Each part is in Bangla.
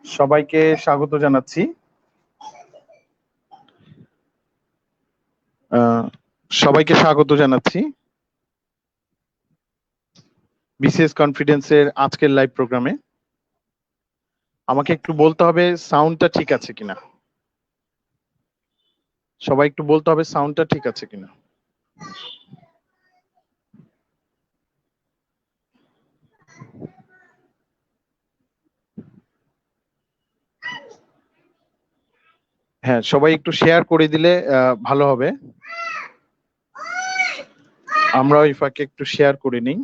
সবাইকে স্বাগত জানাচ্ছি। সবাইকে স্বাগত জানাচ্ছি বিসিএস কনফিডেন্সের আজকের লাইভ প্রোগ্রামে। আমাকে একটু বলতে হবে সাউন্ডটা ঠিক আছে কিনা। সবাই একটু বলতে হবে সাউন্ডটা ঠিক আছে কিনা। হ্যাঁ, সবাই একটু শেয়ার করে দিলে ভালো হবে। আমরাও এই ফাঁকে একটু শেয়ার করে নিই।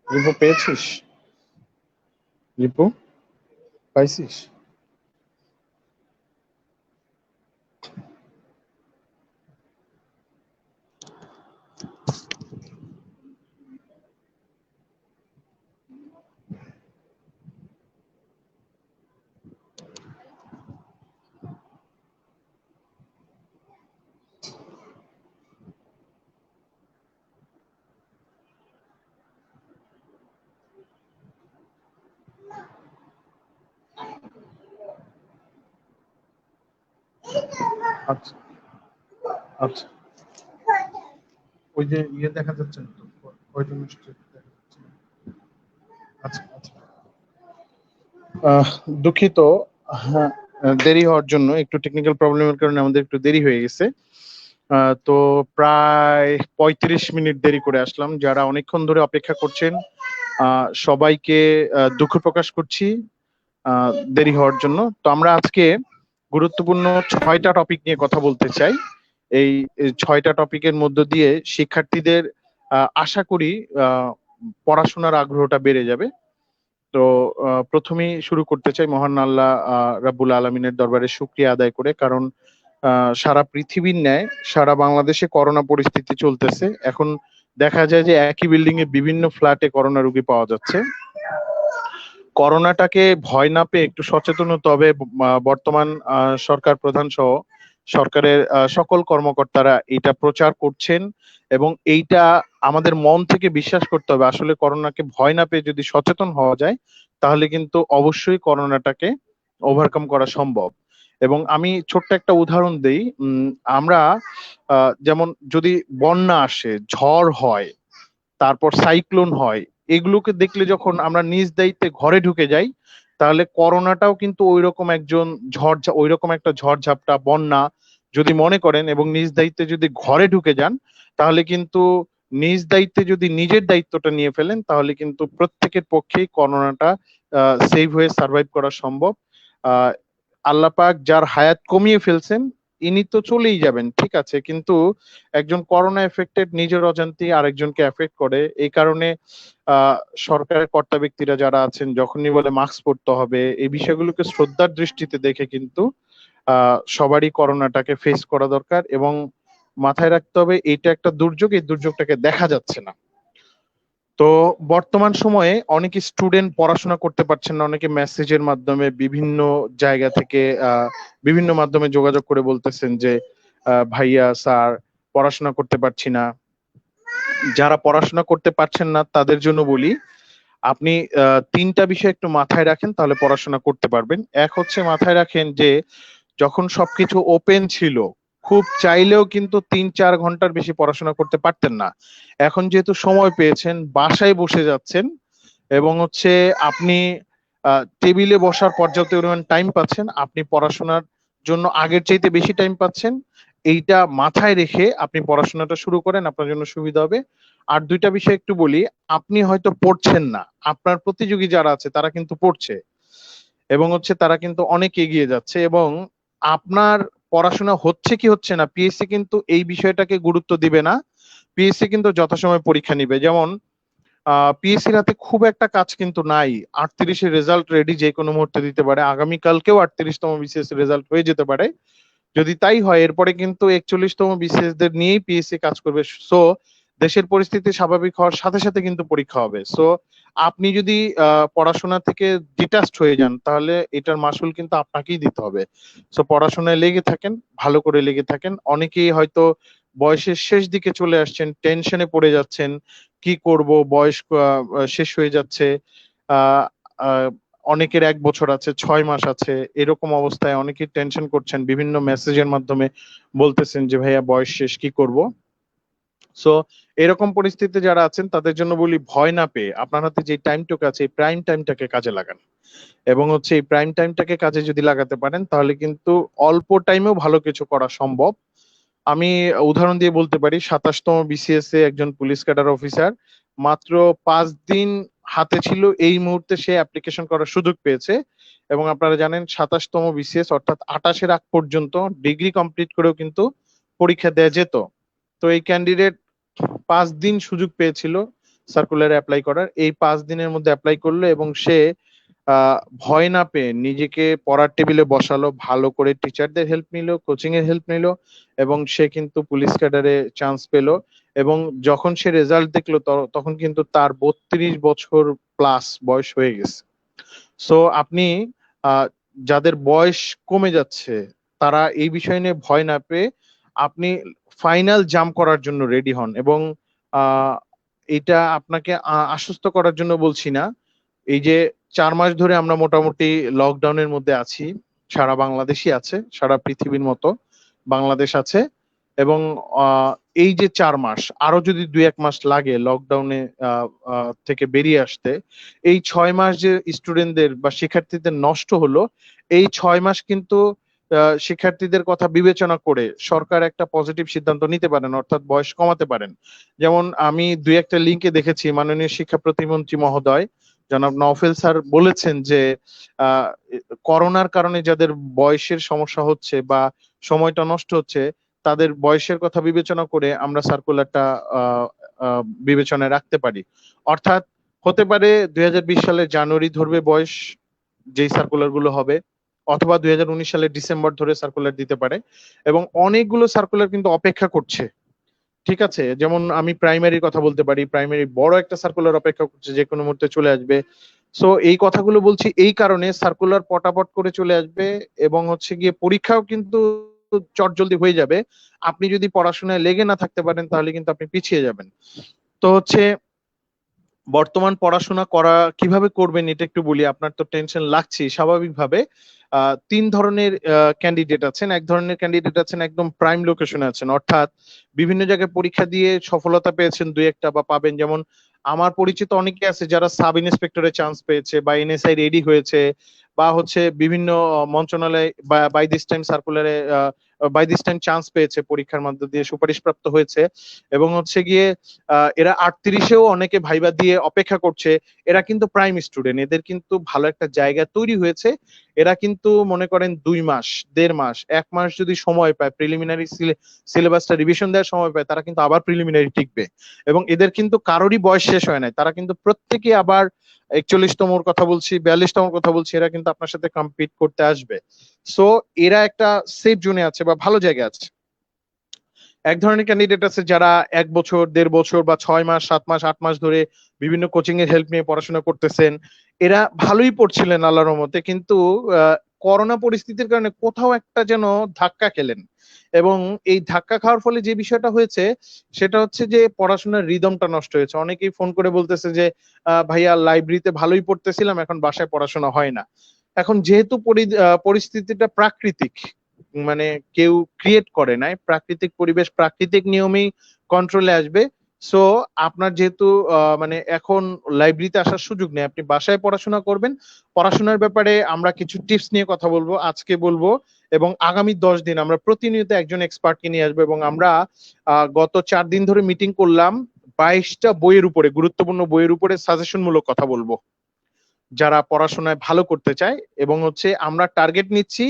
রিপু পেয়েছিস? রিপু পাইছিস? আচ্ছা আচ্ছা, ওই যে দেখা যাচ্ছে না তো, কয়জন এসেছে দেখা যাচ্ছে না। আচ্ছা আচ্ছা, দুঃখিত। হ্যাঁ, দেরি হওয়ার জন্য, একটু টেকনিক্যাল প্রবলেমের কারণে আমাদের একটু দেরি হয়ে গেছে। তো প্রায় 35 মিনিট দেরি করে আসলাম। যারা অনেকক্ষণ ধরে অপেক্ষা করছেন সবাইকে দুঃখ প্রকাশ করছি দেরি হওয়ার জন্য। তো আমরা আজকে গুরুত্বপূর্ণ 6টা টপিক নিয়ে কথা বলতে চাই। এই 6টা টপিকের মধ্য দিয়ে শিক্ষার্থীদের আশা করি পড়াশোনার আগ্রহটা বেড়ে যাবে। তো প্রথমেই শুরু করতে চাই মহান আল্লাহ রাব্বুল আলামিনের দরবারে শুকরিয়া আদায় করে, কারণ সারা পৃথিবীর ন্যায় সারা বাংলাদেশে করোনা পরিস্থিতি চলতেছে। এখন দেখা যায় যে একই বিল্ডিং এ বিভিন্ন ফ্ল্যাটে করোনা রোগী পাওয়া যাচ্ছে। করোনাটাকে ভয় না পেয়ে একটু সচেতন হতে হবে। বর্তমান সরকার প্রধান সহ সরকারের সকল কর্মকর্তারা এটা প্রচার করছেন এবং এইটা আমাদের মন থেকে বিশ্বাস করতে হবে। আসলে করোনাকে ভয় না পেয়ে যদি সচেতন হওয়া যায় তাহলে কিন্তু অবশ্যই করোনাটাকে ওভারকাম করা সম্ভব। এবং আমি ছোট্ট একটা উদাহরণ দেই। আমরা যেমন যদি বন্যা আসে, ঝড় হয়, তারপর সাইক্লোন হয়, এগুলোকে দেখলে যখন আমরা নিজ দায়িত্বে ঘরে ঢুকে যাই, তাহলে করোনাটাও কিন্তু ওইরকম একটা ঝড়ঝাপটা, বন্যা যদি মনে করেন এবং নিজ দায়িত্বে যদি ঘরে ঢুকে যান, তাহলে কিন্তু নিজ দায়িত্বে যদি নিজের দায়িত্বটা নিয়ে ফেলেন তাহলে কিন্তু প্রত্যেকের পক্ষেই করোনাটা সেভ হয়ে সার্ভাইভ করা সম্ভব। আহ আল্লাহ পাক যার হায়াত কমিয়ে ফেলছেন ইনি তো চলেই যাবেন, ঠিক আছে, কিন্তু একজন করোনা এফেক্টেড নিজের অজান্তেই আরেকজনকে এফেক্ট করে। এই কারণে সরকারের কর্তা ব্যক্তিরা যারা আছেন যখনই বলে মাস্ক পরতে হবে, এই বিষয়গুলোকে শ্রদ্ধার দৃষ্টিতে দেখে কিন্তু সবারই করোনাটাকে ফেস করা দরকার। এবং মাথায় রাখতে হবে এটা একটা দুর্যোগ, এই দুর্যোগটাকে দেখা যাচ্ছে না। তো বর্তমান সময়ে অনেক স্টুডেন্ট পড়াশোনা করতে পারছেন না, অনেকে মেসেজের মাধ্যমে বিভিন্ন জায়গা থেকে বিভিন্ন মাধ্যমে যোগাযোগ করে বলতেছেন যে ভাইয়া স্যার পড়াশোনা করতে পারছি না। যারা পড়াশোনা করতে পারছেন না তাদের জন্য বলি, আপনি 3টা বিষয় একটু মাথায় রাখেন, তাহলে পড়াশোনা করতে পারবেন। এক হচ্ছে, মাথায় রাখেন যে যখন সবকিছু ওপেন ছিল খুব চাইলেও কিন্তু 3-4 ঘন্টার বেশি পড়াশোনা করতে পারতেন না। এখন যেহেতু সময় পেয়েছেন, বাসায় বসে যাচ্ছেন এবং হচ্ছে আপনি টেবিলে বসার পর্যাপ্ত পরিমাণ টাইম পাচ্ছেন, আপনি পড়াশোনার জন্য আগের চাইতে বেশি টাইম পাচ্ছেন। এইটা মাথায় রেখে আপনি পড়াশোনাটা শুরু করেন, আপনার জন্য সুবিধা হবে। আর 2টা বিষয় একটু বলি, আপনি হয়তো পড়ছেন না, আপনার প্রতিযোগী যারা আছে তারা কিন্তু পড়ছে এবং হচ্ছে তারা কিন্তু অনেক এগিয়ে যাচ্ছে। এবং আপনার পড়াশোনা হচ্ছে কি হচ্ছে না, পিএসসি কিন্তু এই বিষয়টাকে গুরুত্ব দিবে না। পিএসসি কিন্তু যথাসময়ে পরীক্ষা নিবে। যেমন পিএসসির হাতে খুব একটা কাজ কিন্তু নাই। 38-এর রেজাল্ট রেডি, যে কোনো মুহূর্তে দিতে পারে। আগামীকালকেও 38তম বিসিএস রেজাল্ট হয়ে যেতে পারে। যদি তাই হয় এরপরে কিন্তু 41তম বিসিএস দের নিয়েই পিএসসি কাজ করবে। সো দেশের পরিস্থিতি স্বাভাবিক হওয়ার সাথে সাথে কিন্তু পরীক্ষা হবে। সো আপনি যদি পড়াশোনা থেকে ডিটাচড হয়ে যান তাহলে এটার মাসুল কিন্তু আপনাকেই দিতে হবে। সো পড়াশোনায় লেগে থাকেন, ভালো করে লেগে থাকেন। অনেকেই হয়তো বয়সের শেষ দিকে চলে আসছেন, টেনশনে পড়ে যাচ্ছেন, কি করব, বয়স শেষ হয়ে যাচ্ছে। আহ আহ, অনেকের 1 বছর আছে, 6 মাস আছে, এরকম অবস্থায় অনেকেই টেনশন করছেন, বিভিন্ন মেসেজের মাধ্যমে বলতেছেন যে ভাইয়া বয়স শেষ, কি করব। সো এরকম পরিস্থিতিতে যারা আছেন তাদের জন্য বলি, ভয় না পেয়ে আপনার হাতে যে টাইমটুকু আছে এই প্রাইম টাইমটাকে কাজে লাগান। এবং হচ্ছে এই প্রাইম টাইমটাকে কাজে যদি লাগাতে পারেন তাহলে কিন্তু অল্প টাইমেও ভালো কিছু করা সম্ভব। আমি উদাহরণ দিয়ে বলতে পারি, 27তম বিসিএস এ একজন পুলিশ ক্যাডার অফিসার মাত্র 5 দিন হাতে ছিল, এই মুহূর্তে সে অ্যাপ্লিকেশন করার সুযোগ পেয়েছে। এবং আপনারা জানেন 27তম বিসিএস অর্থাৎ 28-এর আগ পর্যন্ত ডিগ্রি কমপ্লিট করেও কিন্তু পরীক্ষা দেওয়া যেত। তো এই ক্যান্ডিডেট 5 দিন সুযোগ পেয়েছিল সার্কুলারে অ্যাপ্লাই করার, এই 5 দিনের মধ্যে অ্যাপ্লাই করলো এবং সে ভয় না পেয়ে নিজেকে পড়ার টেবিলে বসালো, ভালো করে টিচারদের হেল্প নিল, কোচিং এর হেল্প নিল, এবং সে কিন্তু পুলিশ ক্যাডারে চান্স পেল। এবং যখন সে রেজাল্ট দেখলো তখন কিন্তু তার 32 বছর প্লাস বয়স হয়ে গেছে। সো আপনি আহ, যাদের বয়স কমে যাচ্ছে তারা এই বিষয় নিয়ে ভয় না পেয়ে আপনি ফাইনাল জাম্প করার জন্য রেডি হন। এবং আহ, এটা আপনাকে আশ্বস্ত করার জন্য বলছি না। এই যে 4 মাস ধরে আমরা মোটামুটি লকডাউনের মধ্যে আছি, সারা বাংলাদেশই আছে, সারা পৃথিবীর মতো বাংলাদেশ আছে। এবং আহ, এই যে 4 মাস, আরো যদি 2-1 মাস লাগে লকডাউনে থেকে বেরিয়ে আসতে, এই 6 মাস যে স্টুডেন্টদের বা শিক্ষার্থীদের নষ্ট হলো, এই 6 মাস কিন্তু শিক্ষার্থীদের কথা বিবেচনা করে সরকার একটা পজিটিভ সিদ্ধান্ত নিতে পারেন, অর্থাৎ বয়স কমাতে পারেন। যেমন আমি 2-1টা লিঙ্কে দেখেছি মাননীয় শিক্ষা প্রতিমন্ত্রী মহোদয় জনাব নওফেল স্যার বলেছেন যে আহ, করোনার কারণে যাদের বয়সের সমস্যা হচ্ছে বা সময়টা নষ্ট হচ্ছে তাদের বয়সের কথা বিবেচনা করে আমরা সার্কুলারটা আহ, বিবেচনায় রাখতে পারি। অর্থাৎ হতে পারে 2020 সালের জানুয়ারি ধরবে বয়স যেই সার্কুলার গুলো হবে, অথবা 2019 সালের ডিসেম্বর ধরে সার্কুলার দিতে পারে। এবং অনেকগুলো সার্কুলার কিন্তু অপেক্ষা করছে। ঠিক আছে, যেমন আমি প্রাইমারির কথা বলতে পারি, প্রাইমারি বড় একটা সার্কুলার অপেক্ষা করছে, যে কোনো মুহূর্তে চলে আসবে। সো এই কথাগুলো বলছি এই কারণে, সার্কুলার পটাপট করে চলে আসবে এবং হচ্ছে গিয়ে পরীক্ষাও কিন্তু চটজলদি হয়ে যাবে। আপনি যদি পড়াশোনায় লেগে না থাকতে পারেন তাহলে কিন্তু আপনি পিছিয়ে যাবেন। তো হচ্ছে বর্তমান পড়াশোনা করা কিভাবে করবেন এটা একটু বলি। আপনার তো টেনশন লাগছে স্বাভাবিকভাবে। 3 ধরনের ক্যান্ডিডেট আছেন। এক ধরনের ক্যান্ডিডেট আছেন একদম প্রাইম লোকেশনে আছেন, অর্থাৎ বিভিন্ন জায়গায় পরীক্ষা দিয়ে সফলতা পেয়েছেন 2-1টা বা পাবেন। যেমন আমার পরিচিত অনেকে আছে যারা সাব ইন্সপেক্টরের চান্স পেয়েছে বা এনএসআই রেডি হয়েছে, বা হচ্ছে বিভিন্ন মন্ত্রণালয় বাই দিস টাইম সার্কুলারে বাই দিস টাইম চান্স পেয়েছে, পরীক্ষার মধ্যে দিয়ে সুপারিশপ্রাপ্ত হয়েছে। এবং হচ্ছে গিয়ে এরা 38-এও অনেকে ভাইবা দিয়ে অপেক্ষা করছে। এরা কিন্তু প্রাইম স্টুডেন্ট, এদের কিন্তু ভালো একটা জায়গা তৈরি হয়েছে। এরা কিন্তু মনে করেন 2 মাস, 1.5 মাস, 1 মাস যদি সময় পায়, প্রিলিমিনারি সিলেবাসটা রিভিশন দেওয়ার সময় পায়, তারা কিন্তু আবার প্রিলিমিনারি টিকবে। এবং এদের কিন্তু কারোরই বয়স শেষ হয় নাই, তারা কিন্তু প্রত্যেকে আবার 41তমর কথা বলছি, 42তমর কথা বলছি, এরা কিন্তু আপনার সাথে কম্পিট করতে আসবে। সো এরা একটা সেফ জোনে আছে বা ভালো জায়গায় আছে। এক ধরনের ক্যান্ডিডেট আছে যারা 1 বছর, 1.5 বছর বা 6 মাস, 7 মাস, 8 মাস ধরে বিভিন্ন কোচিং এর হেল্প নিয়ে পড়াশোনা করতেছেন। এরা ভালোই পড়ছিলেন আল্লাহর রহমতে, কিন্তু করোনা পরিস্থিতির কারণে কোথাও একটা যেন ধাক্কা খেলেন। এবং এই ধাক্কা খাওয়ার ফলে যে বিষয়টা হয়েছে সেটা হচ্ছে যে পড়াশোনার রিদমটা নষ্ট হয়েছে। অনেকেই ফোন করে বলতেছে যে ভাইয়া লাইব্রেরিতে ভালোই পড়তেছিলাম, এখন বাসায় পড়াশোনা হয় না। এখন যেহেতু পরিস্থিতিটা প্রাকৃতিক, মানে কেউ ক্রিয়েট করে নাই, প্রাকৃতিক পরিবেশ প্রাকৃতিক নিয়মেই কন্ট্রোলে আসবে। সো আপনার যেহেতু মানে এখন লাইব্রেরিতে আসার সুযোগ নেই, আপনি বাসায় পড়াশোনা করবেন। পড়াশোনার ব্যাপারে আমরা কিছু টিপস নিয়ে কথা বলবো আজকে বলবো, এবং আগামী 10 দিন আমরা প্রতিনিয়ত একজন এক্সপার্টকে নিয়ে আসবো। এবং আমরা গত 4 দিন ধরে মিটিং করলাম, 22টা বইয়ের উপরে, গুরুত্বপূর্ণ বইয়ের উপরে সাজেশন মূলক কথা বলবো যারা পড়াশোনায় ভালো করতে চায়। এবং হচ্ছে আমরা টার্গেট নিচ্ছি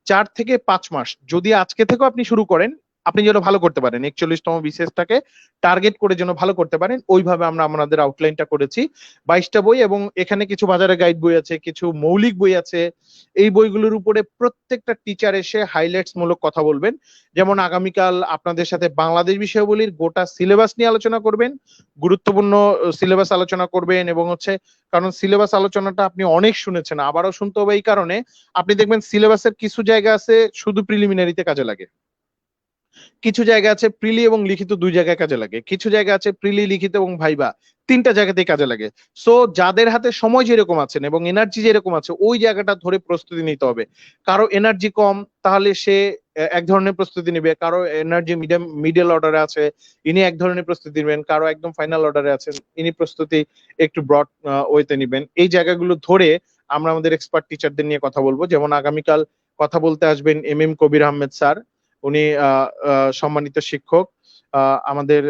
4 থেকে 5 মাস, যদি আজকে থেকেও আপনি শুরু করেন আপনি যেন ভালো করতে পারেন, 41তম বিসিএসটাকে টার্গেট করে যেন ভালো করতে পারেন, ওইভাবে আমরা আমাদের আউটলাইনটা করেছি। 22টা বই, এবং এখানে কিছু বাজারে গাইড বই আছে, কিছু মৌলিক বই আছে। এই বইগুলোর উপরে প্রত্যেকটা টিচার এসে হাইলাইটস মূলক কথা বলবেন। যেমন আগামীকাল আপনাদের সাথে বাংলাদেশ বিষয়াবলীর গোটা সিলেবাস নিয়ে আলোচনা করবেন, গুরুত্বপূর্ণ সিলেবাস আলোচনা করবেন। এবং হচ্ছে, কারণ সিলেবাস আলোচনাটা আপনি অনেক শুনেছেন, আবারও শুনতে হবে। এই কারণে আপনি দেখবেন সিলেবাসের কিছু জায়গা আছে শুধু প্রিলিমিনারিতে কাজে লাগে, কিছু জায়গা আছে প্রিলি এবং লিখিত দুই জায়গায় কাজে লাগে, কিছু জায়গা আছে প্রিলি, লিখিত এবং ভাইবা তিনটা জায়গাতেই কাজে লাগে। সো যাদের হাতে সময় যেরকম আছেন এবং এনার্জি যেরকম আছে, ওই জায়গাটা ধরে প্রস্তুতি নিতে হবে। কারো এনার্জি কম, তাহলে সে এক ধরনের প্রস্তুতি নিবে। কারো এনার্জি মিডল অর্ডারে আছে, ইনি এক ধরনের প্রস্তুতি নেবেন। কারো একদম ফাইনাল অর্ডারে আছেন, ইনি প্রস্তুতি একটু ব্রড ওয়েতে নিবেন। এই জায়গাগুলো ধরে আমরা আমাদের এক্সপার্ট টিচারদের নিয়ে কথা বলবো। যেমন আগামীকাল কথা বলতে আসবেন এম কবির আহমেদ স্যার, উনি সম্মানিত শিক্ষক, আমাদের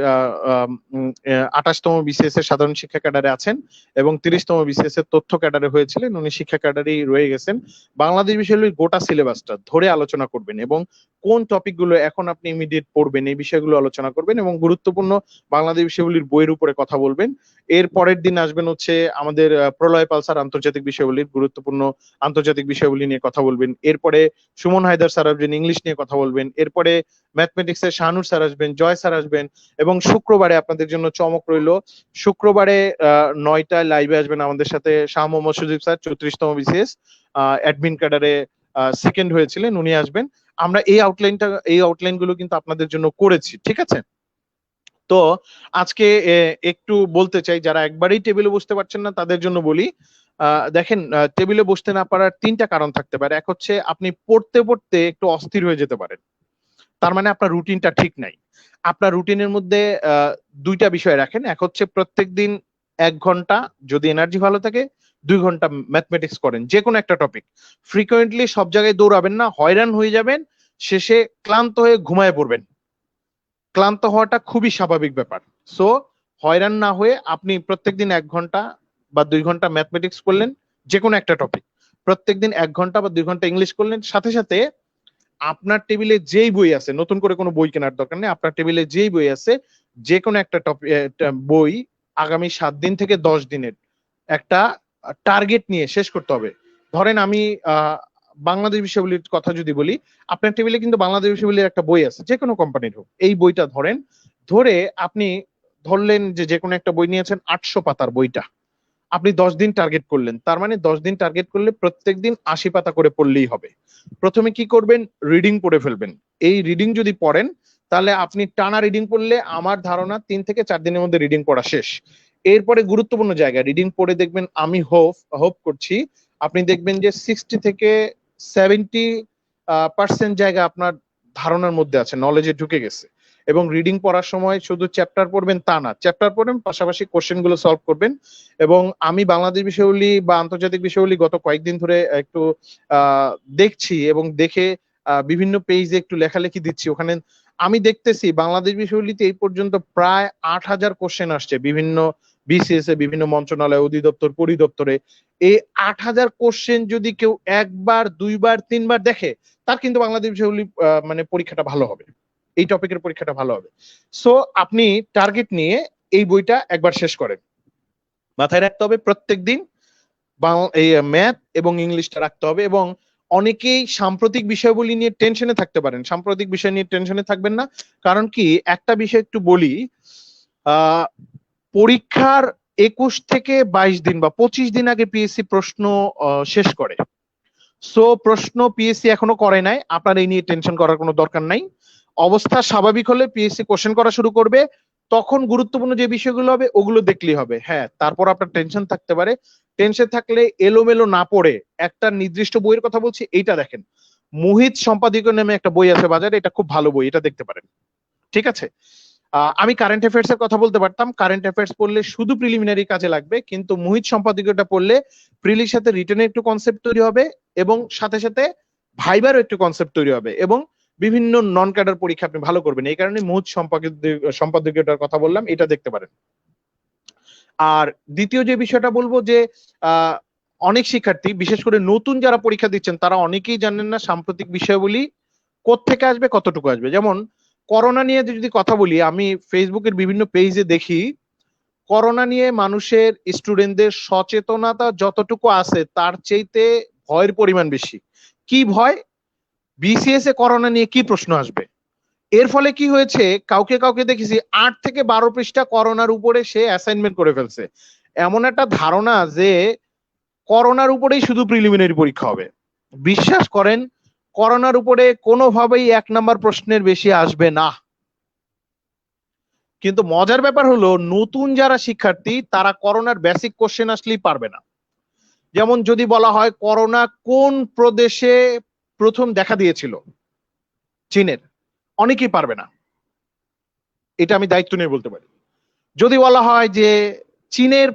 28তম বিসিএস এর সাধারণ শিক্ষা ক্যাডারে আছেন এবং 30তম বিসিএস এর তথ্য ক্যাডারে হয়েছিলেন। উনি শিক্ষা ক্যাডারেই রয়ে গেছেন। বাংলাদেশ বিষয়গুলির গোটা সিলেবাসটা ধরে আলোচনা করবেন এবং কোন টপিকগুলো এখন আপনি ইমিডিয়েট পড়বেন এই বিষয়গুলো আলোচনা করবেন এবং গুরুত্বপূর্ণ বাংলাদেশ বিষয়গুলির বইয়ের উপরে কথা বলবেন। এর পরের দিন আসবেন হচ্ছে আমাদের প্রলয় পালসার আন্তর্জাতিক বিষয়গুলির গুরুত্বপূর্ণ আন্তর্জাতিক বিষয়গুলি নিয়ে কথা বলবেন। এরপরে সুমন হায়দার স্যার আসবেন, ইংলিশ নিয়ে কথা বলবেন। এরপরে ম্যাথমেটিক্স এর শাহানুর স্যার আসবেন, জয় স্যার আসবেন। এবং শুক্রবারে আপনাদের জন্য চমক রইল, শুক্রবারে 9টায় লাইভে আসবেন আমাদের সাথে শাহ মোহাম্মদ সুজিব স্যার, 34তম বিসিএস অ্যাডমিন ক্যাডারে সেকেন্ড হয়েছিলেন, উনি আসবেন। আমরা এই আউটলাইন গুলো কিন্তু আপনাদের জন্য করেছি, ঠিক আছে? তো আজকে একটু বলতে চাই, যারা একবারেই টেবিলে বসতে পারছেন না তাদের জন্য বলি। দেখেন, টেবিলে বসতে না পারার তিনটা কারণ থাকতে পারে। এক হচ্ছে আপনি পড়তে পড়তে একটু অস্থির হয়ে যেতে পারেন, তার মানে আপনার রুটিনটা ঠিক নাই। আপনার রুটিনের মধ্যে দুইটা বিষয় রাখেন। এক হচ্ছে প্রত্যেকদিন 1 ঘন্টা, যদি এনার্জি ভালো থাকে 2 ঘন্টা ম্যাথমেটিক্স করেন, যে কোনো একটা টপিক। ফ্রিকোয়েন্টলি সব জায়গায় দৌড়াবেন না, হয়রান হয়ে যাবেন, শেষে ক্লান্ত হয়ে ঘুমায় পড়বেন। ক্লান্ত হওয়াটা খুবই স্বাভাবিক ব্যাপার। সো হয়রান না হয়ে আপনি প্রত্যেকদিন 1 ঘন্টা বা 2 ঘন্টা ম্যাথমেটিক্স করলেন, যে কোনো একটা টপিক। প্রত্যেকদিন 1 ঘন্টা বা 2 ঘন্টা ইংলিশ করলেন। সাথে সাথে আপনার টেবিলে যেই বই আছে, নতুন করে কোনো বই কেনার দরকার নেই, আপনার টেবিলে যেই বই আছে যে কোনো একটা বই আগামী 7 দিন থেকে 10 দিনের একটা টার্গেট নিয়ে শেষ করতে হবে। ধরেন আমি বাংলাদেশ বিষয়াবলীর কথা যদি বলি, আপনার টেবিলে কিন্তু বাংলাদেশ বিষয়াবলীর একটা বই আছে, যে কোনো কোম্পানির হোক। এই বইটা ধরেন, ধরে আপনি ধরলেন যে কোনো একটা বই নিয়েছেন, 800 পাতার বইটা আপনি 10 দিন টার্গেট করলেন। তার মানে 10 দিন টার্গেট করলে প্রত্যেকদিন 80 পাতা করে পড়লেই হবে। প্রথমে কি করবেন? রিডিং পড়ে ফেলবেন। এই রিডিং যদি পড়েন, তাহলে আপনি টানা রিডিং পড়লে আমার ধারণা 3 থেকে 4 দিনের মধ্যে রিডিং পড়া শেষ। এরপরে গুরুত্বপূর্ণ জায়গা রিডিং পড়ে দেখবেন, আমি হোপ করছি আপনি দেখবেন যে 60 থেকে 70% জায়গা আপনার ধারণার মধ্যে আছে, নলেজে ঢুকে গেছে। এবং রিডিং পড়ার সময় শুধু চ্যাপ্টার পড়বেন তা না, চ্যাপ্টার পড়বেন পাশাপাশি কোশ্চেন গুলো সলভ করবেন। এবং আমি বাংলাদেশ বিষয়াবলী বা আন্তর্জাতিক বিষয়াবলী গত কয়েকদিন ধরে একটু দেখছি এবং দেখে বিভিন্ন পেজে একটু লেখালেখি দিচ্ছি। ওখানে আমি দেখতেছি বাংলাদেশ বিষয়াবলীতে এই পর্যন্ত প্রায় 8,000 কোশ্চেন আসছে বিভিন্ন বিসিএস এ, বিভিন্ন মন্ত্রণালয়, অধিদপ্তর, পরিদপ্তরে। এই 8,000 কোশ্চেন যদি কেউ একবার, দুইবার, তিনবার দেখে, তার কিন্তু বাংলাদেশ বিষয়াবলী মানে পরীক্ষাটা ভালো হবে, এই টপিকের পরীক্ষাটা ভালো হবে। সো আপনি টার্গেট নিয়ে এই বইটা একবার শেষ করেন। মাথায় রাখতে হবে প্রত্যেকদিন এই ম্যাথ এবং ইংলিশটা রাখতে হবে। এবং অনেকেই সাম্প্রতিক বিষয়গুলি নিয়ে টেনশনে থাকতে পারেন, সাম্প্রতিক বিষয় নিয়ে টেনশনে থাকবেন না। কারণ কি, একটা বিষয় একটু বলি, পরীক্ষার 21 থেকে 22 দিন বা 25 দিন আগে পিএসসি প্রশ্ন শেষ করে। সো প্রশ্ন পিএসসি এখনো করে নাই, আপনার এই নিয়ে টেনশন করার কোনো দরকার নাই। অবস্থা স্বাভাবিক হলে পিএসসি কোশ্চেন করা শুরু করবে, তখন গুরুত্বপূর্ণ যে বিষয়গুলো হবে ওগুলো দেখলেই হবে। হ্যাঁ, তারপর আপনার টেনশন থাকতে পারে। টেনশন থাকলে এলোমেলো না পড়ে একটা নির্দিষ্ট বইয়ের কথা বলছি, এইটা দেখেন, মোহিত সম্পাদকীয় নামে একটা বই আছে বাজারে, এটা খুব ভালো বই, এটা দেখতে পারেন, ঠিক আছে? আমি কারেন্ট অ্যাফেয়ার্স এর কথা বলতে পারতাম, কারেন্ট অ্যাফেয়ার্স পড়লে শুধু প্রিলিমিনারি কাজে লাগবে, কিন্তু মোহিত সম্পাদকীয়টা পড়লে প্রিলির সাথে রিটেনের একটু কনসেপ্ট তৈরি হবে এবং সাথে সাথে ভাইবারও একটু কনসেপ্ট তৈরি হবে এবং বিভিন্ন নন ক্যাডার পরীক্ষা আপনি ভালো করবেন। এই কারণে মোহিত সম্পাদকীয়টার কথা বললাম, এটা দেখতে পারেন। আর দ্বিতীয় যে বিষয়টা বলবো যে অনেক শিক্ষার্থী, বিশেষ করে নতুন যারা পরীক্ষা দিচ্ছেন, তারা অনেকেই জানেন না সাম্প্রতিক বিষয়গুলি কোত্থেকে আসবে, কতটুকু আসবে। যেমন করোনা নিয়ে যদি কথা বলি, আমি ফেসবুকের বিভিন্ন পেজে দেখি করোনা নিয়ে মানুষের স্টুডেন্টদের সচেতনতা যতটুকু আছে তার চাইতে ভয়ের পরিমাণ বেশি। কি ভয়? বিসিএস এ করোনা নিয়ে কি প্রশ্ন আসবে। এর ফলে কি হয়েছে, কাউকে কাউকে দেখেছি 8 থেকে 12 পৃষ্ঠা করোনার উপরে সে অ্যাসাইনমেন্ট করে ফেলছে। এমন একটা ধারণা যে করোনার উপরেই শুধু প্রিলিমিনারি পরীক্ষা হবে। বিশ্বাস করেন, করোনার উপরে কোনোভাবেই 1 নাম্বার প্রশ্নের বেশি আসবে না। কিন্তু মজার ব্যাপার হলো, নতুন যারা শিক্ষার্থী তারা করোনার বেসিক কোশ্চেন আসলেই পারবে না। যেমন যদি বলা হয় করোনা কোন প্রদেশে প্রথম দেখা দিয়েছিল, চীনের, অনেকেই পারবে না। এটা আমি দায়িত্ব নিয়ে বলতে পারি। যদি বলা হয় যে চীনের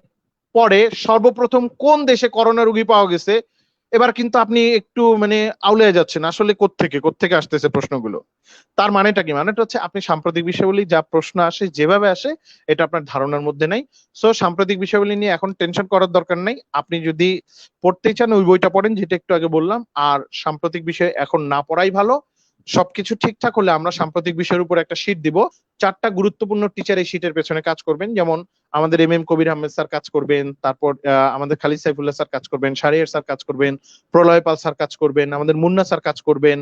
পরে সর্বপ্রথম কোন দেশে করোনা রোগী পাওয়া গেছে, এবার কিন্তু আপনি একটু মানে আউলে যাচ্ছেন, আসলে কোত্থেকে আসতেছে প্রশ্নগুলো। তার মানেটা কি? মানেটা হচ্ছে আপনি সাম্প্রতিক বিষয়গুলি যা প্রশ্ন আসে যেভাবে আসে এটা আপনার ধারণার মধ্যে নাই। সো সাম্প্রতিক বিষয়গুলি নিয়ে এখন টেনশন করার দরকার নাই। আপনি যদি পড়তে চান ওই বইটা পড়েন যেটা একটু আগে বললাম, আর সাম্প্রতিক বিষয় এখন না পড়াই ভালো। সবকিছু ঠিকঠাক হলে আমরা সাম্প্রতিক বিষয়ের উপর একটা শীট দিব। 4টা গুরুত্বপূর্ণ টিচার এই শীটের পেছনে কাজ করবেন। যেমন আমাদের এম কবির আহমেদ স্যার কাজ করবেন, তারপর আমাদের খালিদ সাইফুল্লাহ স্যার কাজ করবেন, শাহরিয়ার স্যার কাজ করবেন, প্রলয় পাল স্যার কাজ করবেন, আমাদের মুন্না স্যার কাজ করবেন।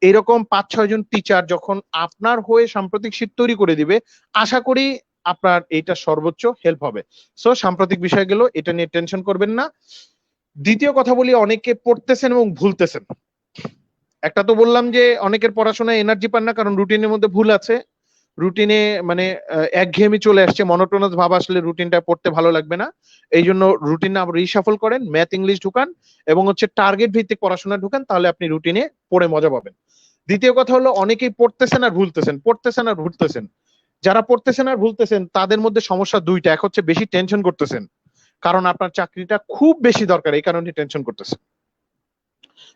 এরকম 5-6 জন টিচার যখন আপনার হয়ে সাম্প্রতিক শীট তৈরি করে দিবে, আশা করি আপনার এইটা সর্বোচ্চ হেল্প হবে। সো সাম্প্রতিক বিষয় গেল, এটা নিয়ে টেনশন করবেন না। দ্বিতীয় কথা বলি, অনেকে পড়তেছেন এবং ভুলতেছেন। একটা তো বললাম যে অনেকের পড়াশোনায় এনার্জি পান না কারণ রুটিনের মধ্যে ভুল আছে। রুটিনে মানে একঘেয়েমি চলে আসছে, মনোটোনাস ভাব আসলে রুটিনটা পড়তে ভালো লাগবে না। এই জন্য রুটিন আবার রিশাফল করেন, ম্যাথ ইংলিশ ঢুকান এবং হচ্ছে টার্গেট ভিত্তিক পড়াশোনা ঢুকান, তাহলে আপনি রুটিনে পড়ে মজা পাবেন। দ্বিতীয় কথা হলো, অনেকেই পড়তেছেন আর ভুলতেছেন, পড়তেছেন আর ভুলতেছেন। যারা পড়তেছেন আর ভুলতেছেন তাদের মধ্যে সমস্যা দুইটা। এক হচ্ছে বেশি টেনশন করতেছেন, কারণ আপনার চাকরিটা খুব বেশি দরকার, এই কারণে টেনশন করতেছেন।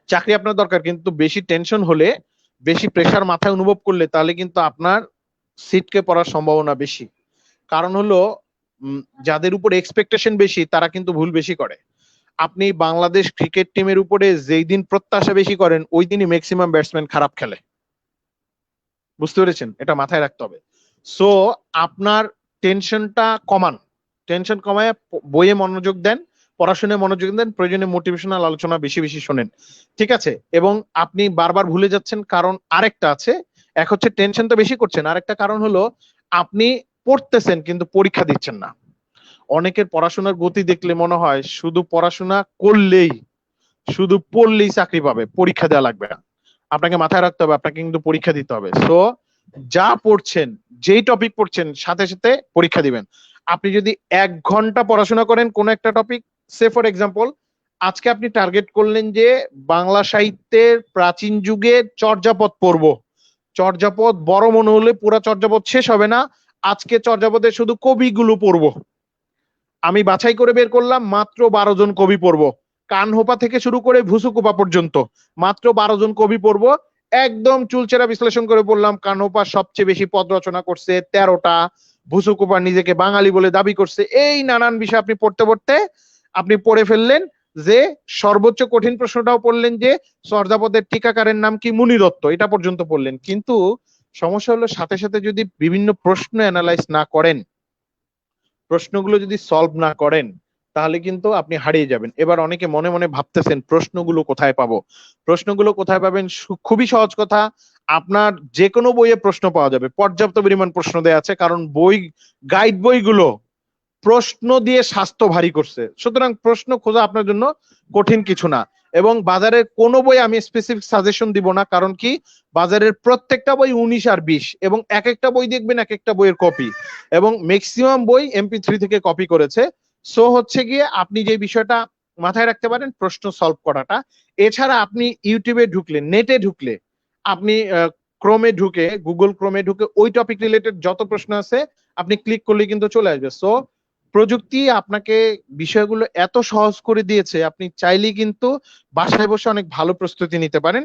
চাকরি আপনার দরকার, কিন্তু বেশি টেনশন হলে, বেশি প্রেসার মাথায় অনুভব করলে তাহলে কিন্তু আপনার সিটকে পড়ার সম্ভাবনা বেশি। কারণ হলো যাদের উপর এক্সপেকটেশন বেশি তারা কিন্তু ভুল বেশি করে। আপনি বাংলাদেশ ক্রিকেট টিমের উপরে যেই দিন প্রত্যাশা বেশি করেন ওই দিনই ম্যাক্সিমাম ব্যাটসম্যান খারাপ খেলে। বুঝতে পেরেছেন? এটা মাথায় রাখতে হবে। সো আপনার টেনশনটা কমান, টেনশন কমায় বইয়ে মনোযোগ দেন, পড়াশোনায় মনোযোগ দেন, প্রয়োজনে মোটিভেশনাল আলোচনা বেশি বেশি শোনেন। ঠিক আছে? এবং আপনি বারবার ভুলে যাচ্ছেন কারণ আরেকটা আছে। এক হচ্ছে টেনশন তো বেশি করছেন, আরেকটা কারণ হলো আপনি পড়তেছেন কিন্তু পরীক্ষা দিচ্ছেন না। অনেকের পড়াশোনার গতি দেখলে মনে হয় শুধু পড়াশোনা করলেই, শুধু পড়লেই চাকরি পাবে, পরীক্ষা দেওয়া লাগবে না। আপনাকে মাথায় রাখতে হবে আপনাকে কিন্তু পরীক্ষা দিতে হবে। সো যা পড়ছেন, যেই টপিক পড়ছেন সাথে সাথে পরীক্ষা দিবেন। আপনি যদি 1 ঘন্টা পড়াশোনা করেন কোন একটা টপিক, সে ফর এক্সাম্পল আজকে আপনি টার্গেট করলেন যে বাংলা সাহিত্যের প্রাচীন যুগে চর্যাপদ পড়বো। চর্যাপদ বড় মনে হলে পুরা চর্যাপদ শেষ হবে না, আজকে চর্যাপদের শুধু কবিগুলো পড়বো। আমি বাছাই করে বের করলাম মাত্র 12 জন কবি পড়বো। কানহোপা থেকে শুরু করে ভুসুকুপা পর্যন্ত মাত্র 12 জন কবি পড়বো। একদম চুলচেরা বিশ্লেষণ করে বললাম কানহোপা সবচেয়ে বেশি পদ রচনা করছে 13টা, ভুসুকুপা নিজেকে বাঙালি বলে দাবি করছে। এই নানান বিষয় আপনি পড়তে পড়তে আপনি পড়ে ফেললেন যে সর্বোচ্চ কঠিন প্রশ্নটাও পড়লেন যে চর্যাপদের টিকাকারের নাম কি, মুনি দত্ত, এটা পর্যন্ত পড়লেন। কিন্তু সমস্যা হলো সাথে সাথে যদি বিভিন্ন প্রশ্ন অ্যানালাইজ না করেন, প্রশ্নগুলো যদি সলভ না করেন তাহলে কিন্তু আপনি হারিয়ে যাবেন। এবার অনেকে মনে মনে ভাবতেছেন প্রশ্নগুলো কোথায় পাবো। প্রশ্নগুলো কোথায় পাবেন? খুবই সহজ কথা, আপনার যে কোনো বইয়ে প্রশ্ন পাওয়া যাবে, পর্যাপ্ত পরিমাণ প্রশ্ন দেয়া আছে, কারণ বই, গাইড বইগুলো প্রশ্ন দিয়ে স্বাস্থ্য ভারী করছে। সুতরাং প্রশ্ন খোঁজা আপনার জন্য কঠিন কিছু না। এবং বাজারের কোনো বই আমি স্পেসিফিক সাজেশন দিব না, কারণ কি বাজারের প্রত্যেকটা বই 19 আর 20 এবং এক একটা বই দেখবেন এক একটা বইয়ের কপি, এবং ম্যাক্সিমাম বই MP3 থেকে কপি করেছে। সো হচ্ছে গিয়ে আপনি যে বিষয়টা মাথায় রাখতে পারেন প্রশ্ন সলভ করাটা। এছাড়া আপনি ইউটিউবে ঢুকলে, নেটে ঢুকলে, আপনি ক্রোমে ঢুকে, গুগল ক্রোমে ঢুকে ওই টপিক রিলেটেড যত প্রশ্ন আছে আপনি ক্লিক করলে কিন্তু চলে আসবে। সো প্রযুক্তি আপনাকে বিষয়গুলো এত সহজ করে দিয়েছে, আপনি চাইলেই কিন্তু বাসায় বসে অনেক ভালো প্রস্তুতি নিতে পারেন।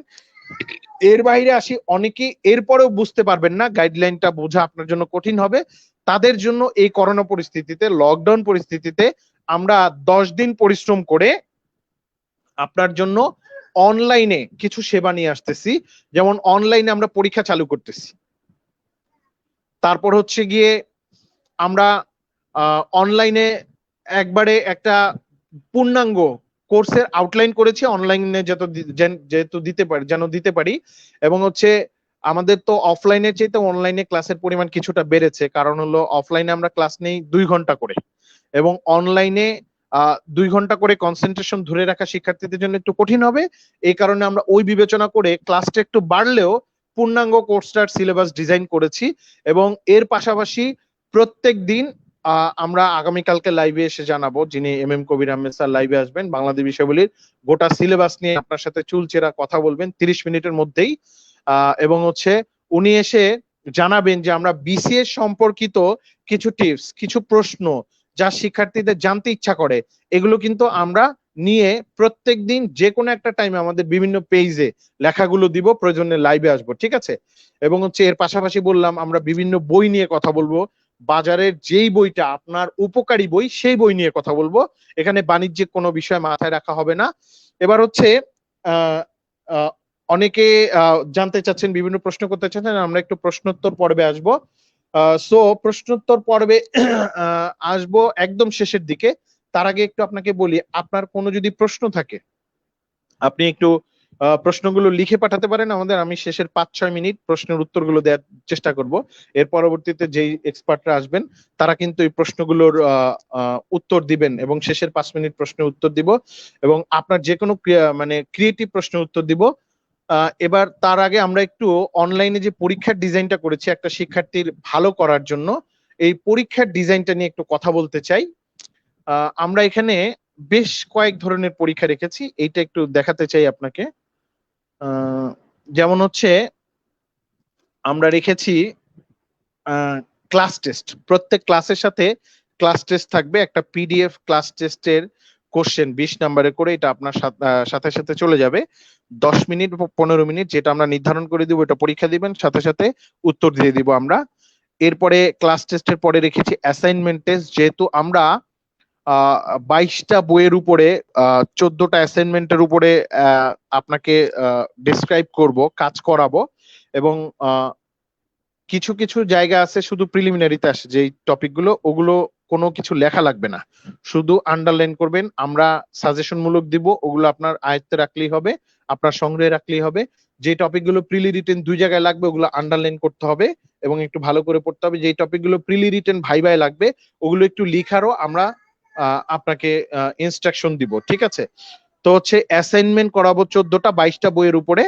এর বাইরে আসি, অনেকে এরপরেও বুঝতে পারবেন না, গাইডলাইনটা বোঝা আপনার জন্য কঠিন হবে। তাদের জন্য এই করোনা পরিস্থিতিতে, লকডাউন পরিস্থিতিতে আমরা 10 দিন পরিশ্রম করে আপনার জন্য অনলাইনে কিছু সেবা নিয়ে আসতেছি। যেমন অনলাইনে আমরা পরীক্ষা চালু করতেছি। তারপর হচ্ছে গিয়ে আমরা অনলাইনে একবারে একটা পূর্ণাঙ্গ কোর্সের আউটলাইন করেছি অনলাইনে যেহেতু দিতে পারি এবং হচ্ছে আমাদের তো অফলাইনের চাইতে অনলাইনে ক্লাসের পরিমাণ কিছুটা বেড়েছে, কারণ হলো অফলাইনে আমরা ক্লাস নেই 2 ঘন্টা করে এবং অনলাইনে 2 ঘন্টা করে কনসেন্ট্রেশন ধরে রাখা শিক্ষার্থীদের জন্য একটু কঠিন হবে। এই কারণে আমরা ওই বিবেচনা করে ক্লাসটা একটু বাড়লেও পূর্ণাঙ্গ কোর্সটার সিলেবাস ডিজাইন করেছি এবং এর পাশাপাশি প্রত্যেক দিন আমরা আগামীকালকে লাইভে এসে জানাবো, যিনি এম কবির আহমেদ স্যার লাইভে আসবেন বাংলাদেশ বিষয়াবলীর গোটা সিলেবাস নিয়ে আপনার সাথে চুলচেরা কথা বলবেন 30 মিনিটের মধ্যেই। এবং হচ্ছে উনি এসে জানাবেন যে আমরা বিসিএস সম্পর্কিত কিছু টিপস, কিছু প্রশ্ন যা শিক্ষার্থীদের জানতে ইচ্ছা করে, এগুলো কিন্তু আমরা নিয়ে প্রত্যেক দিন যে কোনো একটা টাইমে আমাদের বিভিন্ন পেজে লেখাগুলো দিব, প্রয়োজনে লাইভে আসবো, ঠিক আছে? এবং হচ্ছে এর পাশাপাশি বললাম আমরা বিভিন্ন বই নিয়ে কথা বলবো, বাজারের যেই বইটা আপনার উপকারী বই সেই বই নিয়ে কথা বলবো, এখানে বাণিজ্যিক কোনো বিষয় মাথায় রাখা হবে না। এবার হচ্ছে আহ আহ অনেকে জানতে চাচ্ছেন, বিভিন্ন প্রশ্ন করতে চাচ্ছেন, আমরা একটু প্রশ্নোত্তর পর্বে আসবো। সো প্রশ্নোত্তর পর্বে আসবো একদম শেষের দিকে। তার আগে একটু আপনাকে বলি, আপনার কোনো যদি প্রশ্ন থাকে আপনি একটু প্রশ্নগুলো লিখে পাঠাতে পারেন আমাদের, আমি শেষের 5-6 মিনিট প্রশ্নের উত্তরগুলো দেওয়ার চেষ্টা করব। এর পরবর্তীতে যেই এক্সপার্টরা আসবেন তারা কিন্তু এই প্রশ্নগুলোর উত্তর দিবেন এবং শেষের 5 মিনিট প্রশ্নের উত্তর দিব এবং আপনার যে কোনো মানে ক্রিয়েটিভ প্রশ্নের উত্তর দিব। এবার তার আগে আমরা একটু অনলাইনে যে পরীক্ষার ডিজাইনটা করেছি একটা শিক্ষার্থীর ভালো করার জন্য, এই পরীক্ষার ডিজাইনটা নিয়ে একটু কথা বলতে চাই। আমরা এখানে বেশ কয়েক ধরনের পরীক্ষা রেখেছি, এইটা একটু দেখাতে চাই আপনাকে। যেমন হচ্ছে আমরা রেখেছি ক্লাস টেস্ট, প্রত্যেক ক্লাসের সাথে ক্লাস টেস্ট থাকবে, একটা পিডিএফ ক্লাস টেস্টের কোশ্চেন 20 নম্বরে করে, এটা আপনার সাথে সাথে চলে যাবে 10 মিনিট 15 মিনিট, যেটা আমরা নির্ধারণ করে দিব, এটা পরীক্ষা দিবেন, সাথে সাথে উত্তর দিয়ে দিব আমরা। এরপরে ক্লাস টেস্টের পরে রেখেছি অ্যাসাইনমেন্ট টেস্ট, যেহেতু আমরা 22টা বইয়ের উপরে 14টা অ্যাসাইনমেন্টের উপরে আপনাকে ডিসক্রাইব করব, কাজ করাবো এবং কিছু কিছু জায়গা আছে শুধু প্রিলিমিনারিতে আসে যেই টপিকগুলো, ওগুলো কোনো কিছু লেখা লাগবে না, শুধু আন্ডারলাইন করবেন, আমরা সাজেশন মূলক দিব, ওগুলো আপনার আয়ত্তে রাখলেই হবে, আপনার সংগ্রহে রাখলেই হবে। যে টপিকগুলো প্রিলি রিটেন 2 জায়গায় লাগবে ওগুলো আন্ডারলাইন করতে হবে এবং একটু ভালো করে পড়তে হবে। যেই টপিকগুলো প্রিলি রিটেন ভাইভাই লাগবে ওগুলো একটু লিখারও আমরা আপনাকে ইনস্ট্রাকশন দিব, ঠিক আছে? তো হচ্ছে অ্যাসাইনমেন্ট করাবো 14টা 22টা বইয়ের উপরে।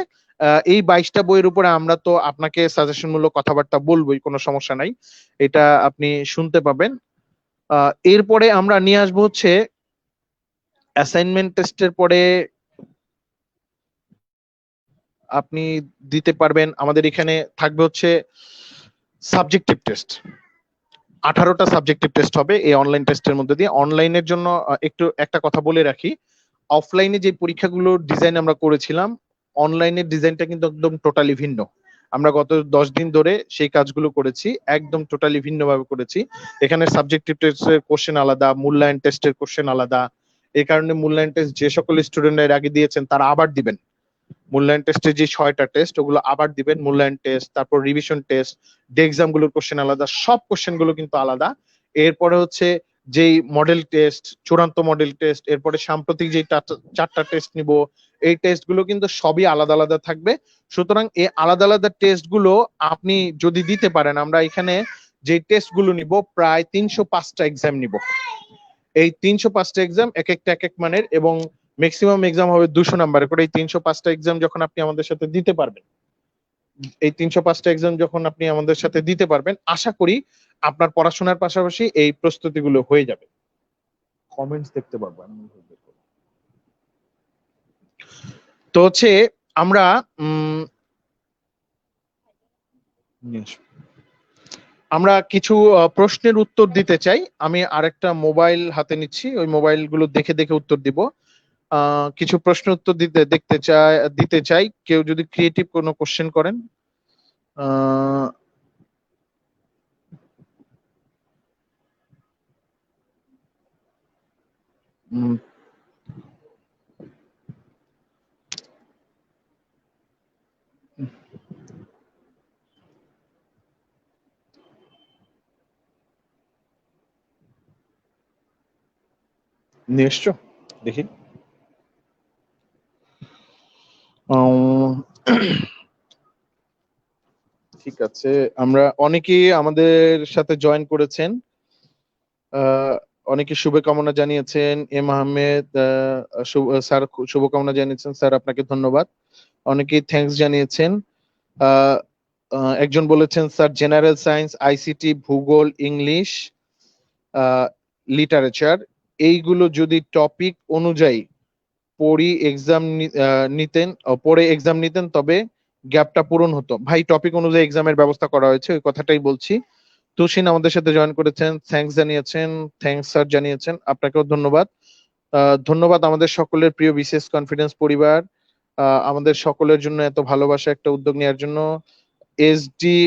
এই 22টা বইয়ের উপরে আমরা তো আপনাকে সাজেশন মূলক কথাবার্তা বলবোই, কোনো সমস্যা নাই, এটা আপনি শুনতে পাবেন। এরপরে আমরা নিয়ে আসবো হচ্ছে অ্যাসাইনমেন্ট টেস্টের পরে আপনি দিতে পারবেন, আমাদের এখানে থাকবে হচ্ছে সাবজেক্টিভ টেস্ট, 18টা সাবজেক্টিভ টেস্ট হবে এই অনলাইন টেস্টের মধ্যে দিয়ে। অনলাইনের জন্য একটু একটা কথা বলে রাখি, অফলাইনে যে পরীক্ষাগুলো ডিজাইন আমরা করেছিলাম, অনলাইনের ডিজাইনটা কিন্তু একদম টোটালি ভিন্ন। আমরা গত 10 দিন ধরে সেই কাজগুলো করেছি, একদম টোটালি ভিন্নভাবে করেছি। এখানে সাবজেক্টিভ টেস্টের কোশ্চেন আলাদা, মূল্যায়ন টেস্টের কোশ্চেন আলাদা। এই কারণে মূল্যায়ন টেস্ট যে সকল স্টুডেন্টরা এর আগে দিয়েছেন তারা আবার দিবেন, মূল্যায়ন টেস্টের যে 6টা টেস্ট ওগুলো আবার দিবেন, মূল্যায়ন টেস্ট, তারপর রিভিশন টেস্ট, ডে এক্সাম গুলোর কোশ্চেন আলাদা, সব কোশ্চেন গুলো কিন্তু আলাদা। এরপরে হচ্ছে যেই মডেল টেস্ট, চূড়ান্ত মডেল টেস্ট, এরপরে সাম্প্রতিক যে 4টা টেস্ট নিব, এই টেস্ট গুলো কিন্তু সবই আলাদা আলাদা থাকবে। সুতরাং এই আলাদা আলাদা টেস্ট গুলো আপনি যদি দিতে পারেন, আমরা এখানে যে টেস্ট গুলো নিব প্রায় 305টা এক্সাম নিব। এই 305টা এক্সাম এক একটা এক এক মানের এবং ম্যাক্সিমাম এক্সাম হবে 200 নম্বরের করে। এই 305টা এক্সাম যখন আপনি আমাদের সাথে দিতে পারবেন, এই 305টা এক্সাম যখন আপনি আমাদের সাথে দিতে পারবেন, আশা করি আপনার পড়াশোনার পাশাপাশি এই প্রস্তুতিগুলো হয়ে যাবে। কমেন্টস দেখতে পারবো আমি। তো হচ্ছে আমরা আমরা কিছু প্রশ্নের উত্তর দিতে চাই। আমি আরেকটা মোবাইল হাতে নিচ্ছি, ওই মোবাইলগুলো দেখে দেখে উত্তর দিব। কিছু প্রশ্ন উত্তর দিতে চাই, কেউ যদি ক্রিয়েটিভ কোনো কোশ্চেন করেন। আহ উম, নিয়ে এসছো দেখি। উম, ঠিক আছে, আমরা অনেকেই আমাদের সাথে জয়েন করেছেন। অনেকে শুভকামনা জানিয়েছেন। এম আহমেদ স্যার শুভকামনা জানিয়েছেন, স্যার আপনাকে ধন্যবাদ। অনেকেই থ্যাঙ্কস জানিয়েছেন। আহ, একজন বলেছেন স্যার জেনারেল সায়েন্স, আইসিটি, ভূগোল, ইংলিশ, লিটারেচার এইগুলো যদি টপিক অনুযায়ী পড়ি এক্সাম নিতেন পড়ে এক্সাম নিতেন তবে গ্যাপটা পূরণ হতো। ভাই টপিক অনুযায়ী এক্সামের ব্যবস্থা করা হয়েছে, ওই কথাটাই বলছি। তুষিন আমাদের সাথে জয়েন করেছেন, থ্যাঙ্কস জানিয়েছেন। থ্যাঙ্কস স্যার জানিয়েছেন, আপনাকেও ধন্যবাদ। ধন্যবাদ আমাদের সকলের প্রিয় বিসিএস কনফিডেন্স পরিবার, আমাদের সকলের জন্য এত ভালোবাসা একটা উদ্যোগ নেওয়ার জন্য। এসডি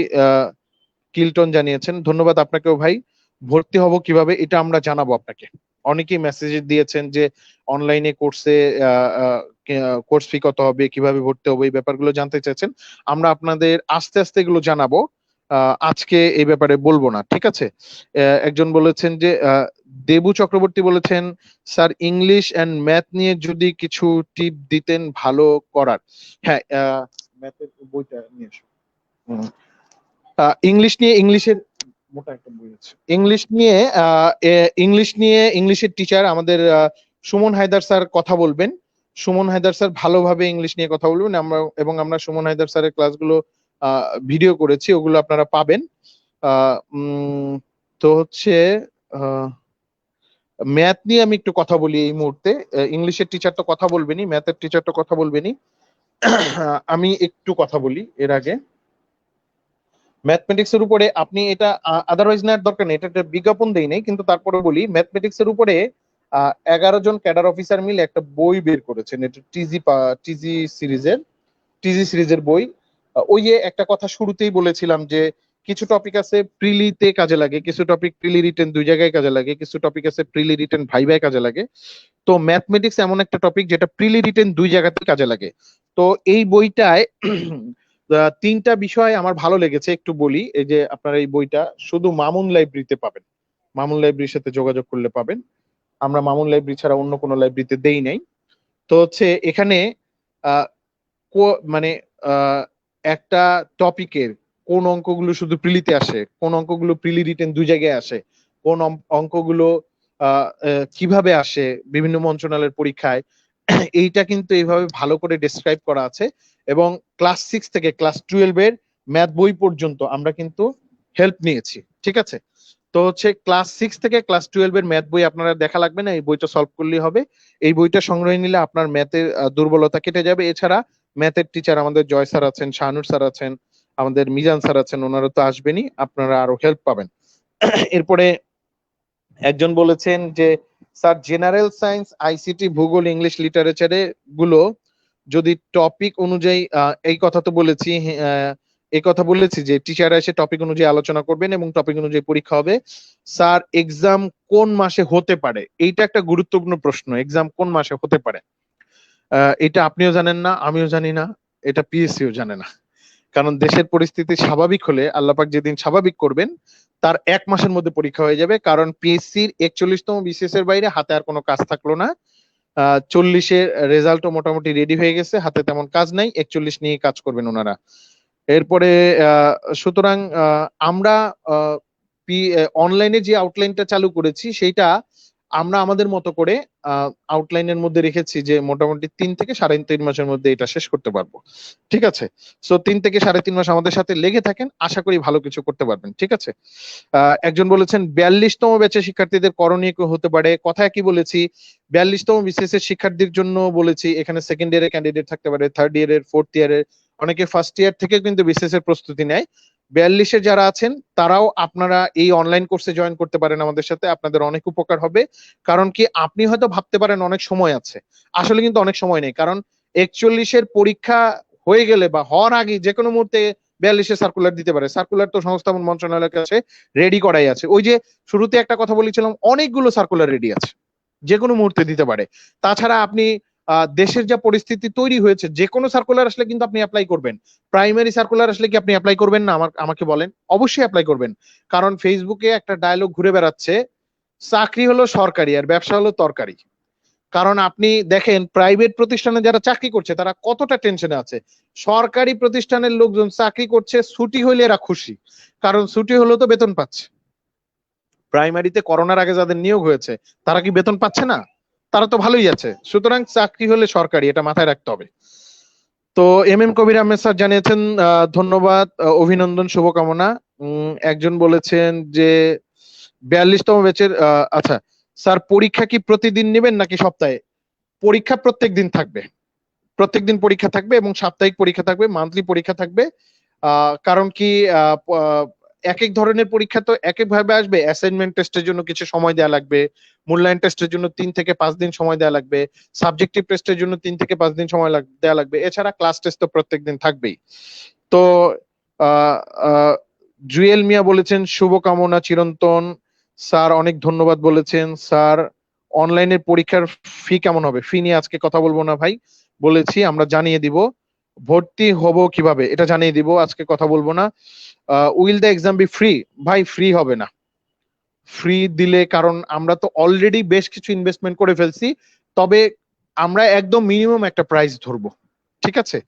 কিল্টন জানিয়েছেন, ধন্যবাদ আপনাকেও ভাই। ভর্তি হব কিভাবে এটা আমরা জানাবো আপনাকে। অনেকেই মেসেজ দিয়েছেন যে অনলাইনে কোর্সে কোর্স ফি কত হবে, কিভাবে ভর্তি হবে, এই ব্যাপারগুলো জানতে চাইছেন। আমরা আপনাদের আস্তে আস্তে এগুলো জানাবো, আজকে এই ব্যাপারে বলবো না, ঠিক আছে। একজন বলেছেন যে দেবু চক্রবর্তী বলেছেন স্যার ইংলিশ এন্ড ম্যাথ নিয়ে যদি কিছু টিপ দিতেন ভালো করার। হ্যাঁ, ম্যাথের বইটা নিয়ে এসো। ইংলিশ নিয়ে ইংলিশের মোটা একটা বই আছে ইংলিশ নিয়ে। ইংলিশের টিচার আমাদের সুমন হায়দার স্যার কথা বলবেন। সুমন হায়দার স্যার ভালোভাবে ইংলিশ নিয়ে কথা বলবেন। আমরা সুমন হায়দার স্যারের ক্লাসগুলো ভিডিও করেছি, ওগুলো আপনারা পাবেন। তো হচ্ছে ম্যাথ নিয়ে আমি একটু কথা বলি এই মুহূর্তে। ইংলিশের টিচার তো কথা বলবেনই, ম্যাথের টিচার তো কথা বলবেনই। আমি একটু কথা বলি এর আগে। ম্যাথমেটিক্স এর উপরে আপনি এটা আদারওয়াইজ নেওয়ার দরকার নেই, এটা একটা বিজ্ঞাপন দেই নাই, কিন্তু তারপরে বলি ম্যাথমেটিক্স এর উপরে 11 জন ক্যাডার অফিসার মিলে একটা বই বের করেছেন। এটা টিজি সিরিজের বই। ওই যে একটা কথা শুরুতেই বলেছিলাম যে কিছু টপিক আছে প্রিলিতে কাজে লাগে, কিছু টপিক প্রিলি রিটেন দুই জায়গায় কাজে লাগে, কিছু টপিক আছে প্রিলি রিটেন ভাইভায় কাজে লাগে। তো ম্যাথমেটিক্স এমন একটা টপিক যেটা প্রিলি রিটেন দুই জায়গাতেই কাজে লাগে। তো এই বইটায় তিনটা বিষয় আমার ভালো লেগেছে, একটু বলি। এই যে আপনারা এই বইটা শুধু মামুন লাইব্রেরিতে পাবেন, মামুন লাইব্রেরির সাথে যোগাযোগ করলে পাবেন। আমরা মামুন লাইব্রেরি ছাড়া অন্য কোনো লাইব্রেরিতে দেই নাই। তো হচ্ছে এখানে আহ মানে একটা টপিকের কোন অঙ্কগুলো শুধু প্রিলিতে আসে, কোন অঙ্কগুলো প্রিলি রিটেন দুই জায়গায় আসে, কোন অঙ্কগুলো কিভাবে আসে বিভিন্ন মন্ত্রণালয়ের পরীক্ষায়, এইটা কিন্তু এইভাবে ভালো করে ডেসক্রাইব করা আছে। এবং ক্লাস 6 থেকে ক্লাস 12 এর ম্যাথ বই পর্যন্ত আমরা কিন্তু হেল্প নিয়েছি, ঠিক আছে। তো হচ্ছে ক্লাস 6 থেকে ক্লাস 12 এর ম্যাথ বই আপনারা দেখা লাগবে না, এই বইটা সলভ করলেই হবে। এই বইটা সংগ্রহে নিলে আপনার ম্যাথের দুর্বলতা কেটে যাবে। এছাড়া ম্যাথের টিচার আমাদের জয় স্যার আছেন, শাহানুর স্যার আছেন, আমাদের মিজান স্যার আছেন, ওনারা তো আসবেনই, আপনারা আরো হেল্প পাবেন। এরপরে একজন বলেছেন যে স্যার জেনারেল সায়েন্স, আইসিটি, ভূগোল, ইংলিশ, লিটারেচারে গুলো যদি টপিক অনুযায়ী এই কথা তো বলেছি, এই কথা বলেছি যে টিচাররা এসে টপিক অনুযায়ী আলোচনা করবেন এবং টপিক অনুযায়ী পরীক্ষা হবে। স্যার এক্সাম কোন মাসে হতে পারে, এইটা একটা গুরুত্বপূর্ণ প্রশ্ন। এক্সাম কোন মাসে হতে পারে এটা আপনিও জানেন না, আমিও জানি না, এটা পিএসসিও জানে না। কারণ দেশের পরিস্থিতি স্বাভাবিক হলে আল্লাপাক যেদিন স্বাভাবিক করবেন তার 1 মাসের মধ্যে পরীক্ষা হয়ে যাবে। কারণ পিএসসির 41তম বিসিএস এর বাইরে হাতে আর কোনো কাজ থাকলো না। 40-এর রেজাল্টও মোটামুটি রেডি হয়ে গেছে, হাতে তেমন কাজ নাই, 41 নিয়ে কাজ করবেন ওনারা। এরপরে সুতরাং আমরা অনলাইনে যে আউটলাইনটা চালু করেছি সেইটা আমরা আমাদের মতো করে আউটলাইনের মধ্যে রেখেছি যে মোটামুটি 3 থেকে 3.5 মাসের মধ্যে এটা শেষ করতে পারবো, ঠিক আছে। সো 3 থেকে 3.5 মাস আমাদের সাথে লেগে থাকেন, আশা করি ভালো কিছু করতে পারবেন, ঠিক আছে। একজন বলেছেন 42তম ব্যাচের শিক্ষার্থীদের করণীয় কি হতে পারে, কথা কি বলেছি। 42তম বিসিএস এর শিক্ষার্থীর জন্য বলেছি এখানে সেকেন্ড ইয়ারের ক্যান্ডিডেট থাকতে পারে, থার্ড ইয়ারের, ফোর্থ ইয়ারের, অনেকে ফার্স্ট ইয়ার থেকে কিন্তু বিসিএস এর প্রস্তুতি নেয়। 42-এ যারা আছেন তারাও আপনারা এই অনলাইন কোর্সে জয়েন করতে পারেন আমাদের সাথে, আপনাদের অনেক উপকার হবে। কারণ কি আপনি হয়তো ভাবতে পারেন অনেক সময় আছে, আসলে কিন্তু অনেক সময় নেই। কারণ 41-এর পরীক্ষা হয়ে গেলে বা হওয়ার আগে যে কোনো মুহূর্তে 42-এ সার্কুলার দিতে পারে। সার্কুলার তো সংস্থাপন মন্ত্রণালয়ের কাছে রেডি করাই আছে। ওই যে শুরুতে একটা কথা বলেছিলাম, অনেকগুলো সার্কুলার রেডি আছে, যে কোনো মুহূর্তে দিতে পারে। তাছাড়া আপনি দেশের যা পরিস্থিতি তৈরি হয়েছে, যে কোনো সার্কুলার আসলে কিন্তু আপনি অ্যাপ্লাই করবেন। প্রাইমারি সার্কুলার আসলে কি আপনি অ্যাপ্লাই করবেন না, আমাকে বলেন। অবশ্যই অ্যাপ্লাই করবেন। কারণ ফেসবুকে একটা ডায়লগ ঘুরে বেড়াচ্ছে, চাকরি হলো সরকারি আর ব্যবসা হলো তরকারি। কারণ আপনি দেখেন প্রাইভেট প্রতিষ্ঠানে যারা চাকরি করছে তারা কতটা টেনশনে আছে। সরকারি প্রতিষ্ঠানের লোকজন চাকরি করছে, ছুটি হইলে এরা খুশি, কারণ ছুটি হলেও তো বেতন পাচ্ছে। প্রাইমারিতে করোনার আগে যাদের নিয়োগ হয়েছে তারা কি বেতন পাচ্ছে না? তারা তো ভালোই আছে। সুতরাং চাকরি হলে সরকারি, এটা মাথায় রাখতে হবে। তো কবির আহমেদ স্যার জানিয়েছেন ধন্যবাদ, অভিনন্দন, শুভকামনা। একজন বলেছেন যে 42তম ব্যাচের আচ্ছা স্যার, পরীক্ষা কি প্রতিদিন নেবেন নাকি সপ্তাহে? পরীক্ষা প্রত্যেক দিন থাকবে, প্রত্যেকদিন পরীক্ষা থাকবে এবং সাপ্তাহিক পরীক্ষা থাকবে, মান্থলি পরীক্ষা থাকবে। কারণ কি এক এক ধরনের পরীক্ষা তো এক এক ভাবে আসবে। অ্যাসাইনমেন্ট টেস্টের জন্য কিছু সময় দেওয়া লাগবে, মূল্যায়ন টেস্টের জন্য 3 থেকে 5 দিন সময় দেওয়া লাগবে, সাবজেক্টিভ টেস্টের জন্য 3 থেকে 5 দিন সময় দেওয়া লাগবে, এছাড়া ক্লাস টেস্ট তো প্রত্যেকদিন থাকবেই। তো আহ আহ জুয়েল মিয়া বলেছেন শুভকামনা চিরন্তন। স্যার অনেক ধন্যবাদ বলেছেন। স্যার অনলাইনের পরীক্ষার ফি কেমন হবে? ফি নিয়ে আজকে কথা বলবো না ভাই, বলেছি আমরা জানিয়ে দিব। ভর্তি হব কিভাবে এটা জানিয়ে দিব, আজকে কথা বলবো না। Will the exam be free? ভাই ফ্রি হবে না। ফ্রি দিলে, কারণ আমরা তো অলরেডি বেশ কিছু ইনভেস্টমেন্ট করে ফেলছি, তবে আমরা একদম মিনিমাম একটা প্রাইস ধরবো, ঠিক আছে?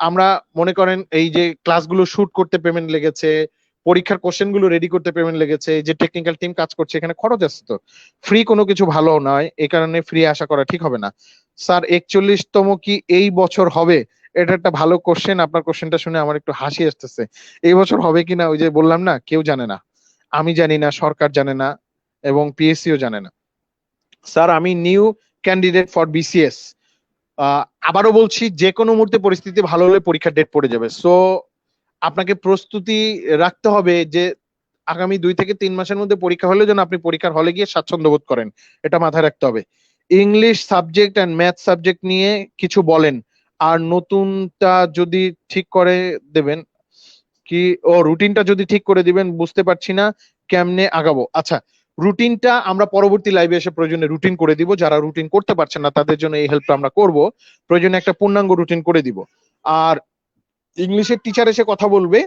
আমরা মনে করেন এই যে ক্লাসগুলো শুট করতে পেমেন্ট লেগেছে, পরীক্ষার কোশ্চেন গুলো রেডি করতে পেমেন্ট লেগেছে, যে টেকনিক্যাল টিম কাজ করছে এখানে খরচ আছে। তো ফ্রি কোনো কিছু ভালো নয়, এই কারণে ফ্রি আশা করা ঠিক হবে না। স্যার 41তম কি এই বছর হবে? এটা একটা ভালো কোশ্চেন, আপনার কোশ্চেনটা শুনে আমার একটু হাসি আসতেছে। এই বছর হবে কিনা ওই যে বললাম না, কেউ জানে না, আমি জানি না, সরকার জানে না, এবং পিএসসিও জানে না। স্যার আমি নিউ ক্যান্ডিডেট ফর বিসিএস। আবারও বলছি, যে কোনো মুহূর্তে পরিস্থিতি ভালো হলে পরীক্ষার ডেট পড়ে যাবে। সো আপনাকে প্রস্তুতি রাখতে হবে যে আগামী 2 থেকে 3 মাসের মধ্যে পরীক্ষা হলে যেন আপনি পরীক্ষার হলে গিয়ে স্বাচ্ছন্দ্য বোধ করেন, এটা মাথায় রাখতে হবে। English subject and math subject নিয়ে কিছু বলেন, আর নতুনটা যদি ঠিক করে দেবেন কি, ও রুটিনটা যদি ঠিক করে দিবেন, বুঝতে পারছি না কেমনে আগাবো। আচ্ছা, রুটিনটা আমরা পরবর্তী লাইভে এসে প্রয়োজনে রুটিন করে দিব, যারা রুটিন করতে পারছেন না তাদের জন্য এই হেল্পটা আমরা করব, প্রয়োজনে একটা পূর্ণাঙ্গ রুটিন করে দিব। আর ইংলিশের টিচার এসে কথা বলবে,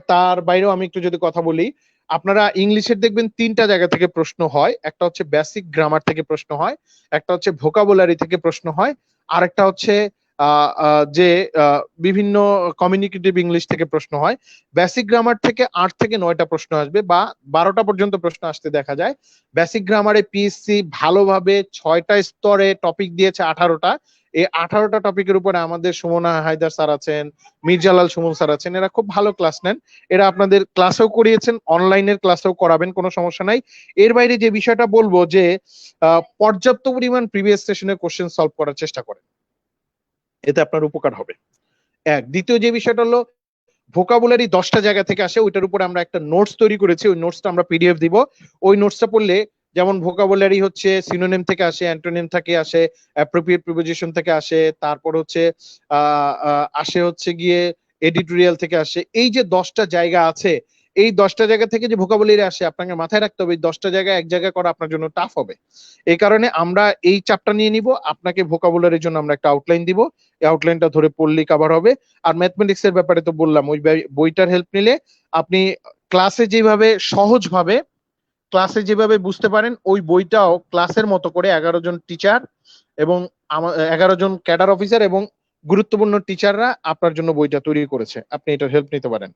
তার বাইরেও আমি একটু যদি কথা বলি, আপনারা ইংলিশের দেখবেন 3টা জায়গা থেকে প্রশ্ন হয়। একটা হচ্ছে বেসিক গ্রামার থেকে প্রশ্ন হয়, একটা হচ্ছে ভোকাবুলারি থেকে প্রশ্ন হয়, আর একটা হচ্ছে যে বিভিন্ন কমিউনিকেটিভ ইংলিশ থেকে প্রশ্ন হয়। বেসিক গ্রামার থেকে 8 থেকে 9টা প্রশ্ন আসবে, বা 12টা পর্যন্ত প্রশ্ন আসতে দেখা যায়। বেসিক গ্রামারে পিএসসি ভালোভাবে 6টা স্তরে টপিক দিয়েছে, 18টা। এই 18টা টপিকের উপরে আমাদের সুমনা হায়দার স্যার আছেন, মির্জালাল সুমন স্যার আছেন, এরা খুব ভালো ক্লাস নেন। এরা আপনাদের ক্লাসেও করিয়েছেন, অনলাইনের ক্লাসেও করাবেন, কোনো সমস্যা নাই। এর বাইরে যে বিষয়টা বলবো যে পর্যাপ্ত পরিমাণ প্রিভিয়াস সেশনের কোশ্চেন সলভ করার চেষ্টা করেন, এতে আপনার উপকার হবে। দ্বিতীয় যে বিষয়টা হলো, ভোকাবুলারি 10টা জায়গা থেকে আসে, ওইটার উপরে আমরা একটা নোটস তৈরি করেছি, ওই নোটসটা আমরা পিডিএফ দিব। ওই নোটসটা পড়লে, যেমন ভোকাবুলারি হচ্ছে সিনোনিম থেকে আসে, অ্যান্টোনিম থেকে আসে, অ্যাপ্রোপ্রিয়েট প্রিপোজিশন থেকে আসে, তারপর হচ্ছে আসে হচ্ছে গিয়ে এডিটোরিয়াল থেকে আসে। এই যে 10টা জায়গা আছে, এই 10টা জায়গা থেকে যে ভোকাবুলারি আসে, আপনাকে মাথায় রাখতে হবে এই 10টা জায়গা এক জায়গা করা আপনার জন্য টাফ হবে। এই কারণে আমরা এই চাপটা নিয়ে নিব, আপনাকে ভোকাবুলারির জন্য আমরা একটা আউটলাইন দিব, এই আউটলাইনটা ধরে পড়লেই কভার হবে। আর ম্যাথমেটিক্স এর ব্যাপারে তো বললাম, ওই বইটার হেল্প নিলে আপনি ক্লাসে যেভাবে বুঝতে পারেন, ওই বইটাও ক্লাসের মতো করে 11 জন টিচার এবং 11 জন ক্যাডার অফিসার এবং গুরুত্বপূর্ণ টিচাররা আপনার জন্য বইটা তৈরি করেছে, আপনি এটার হেল্প নিতে পারেন।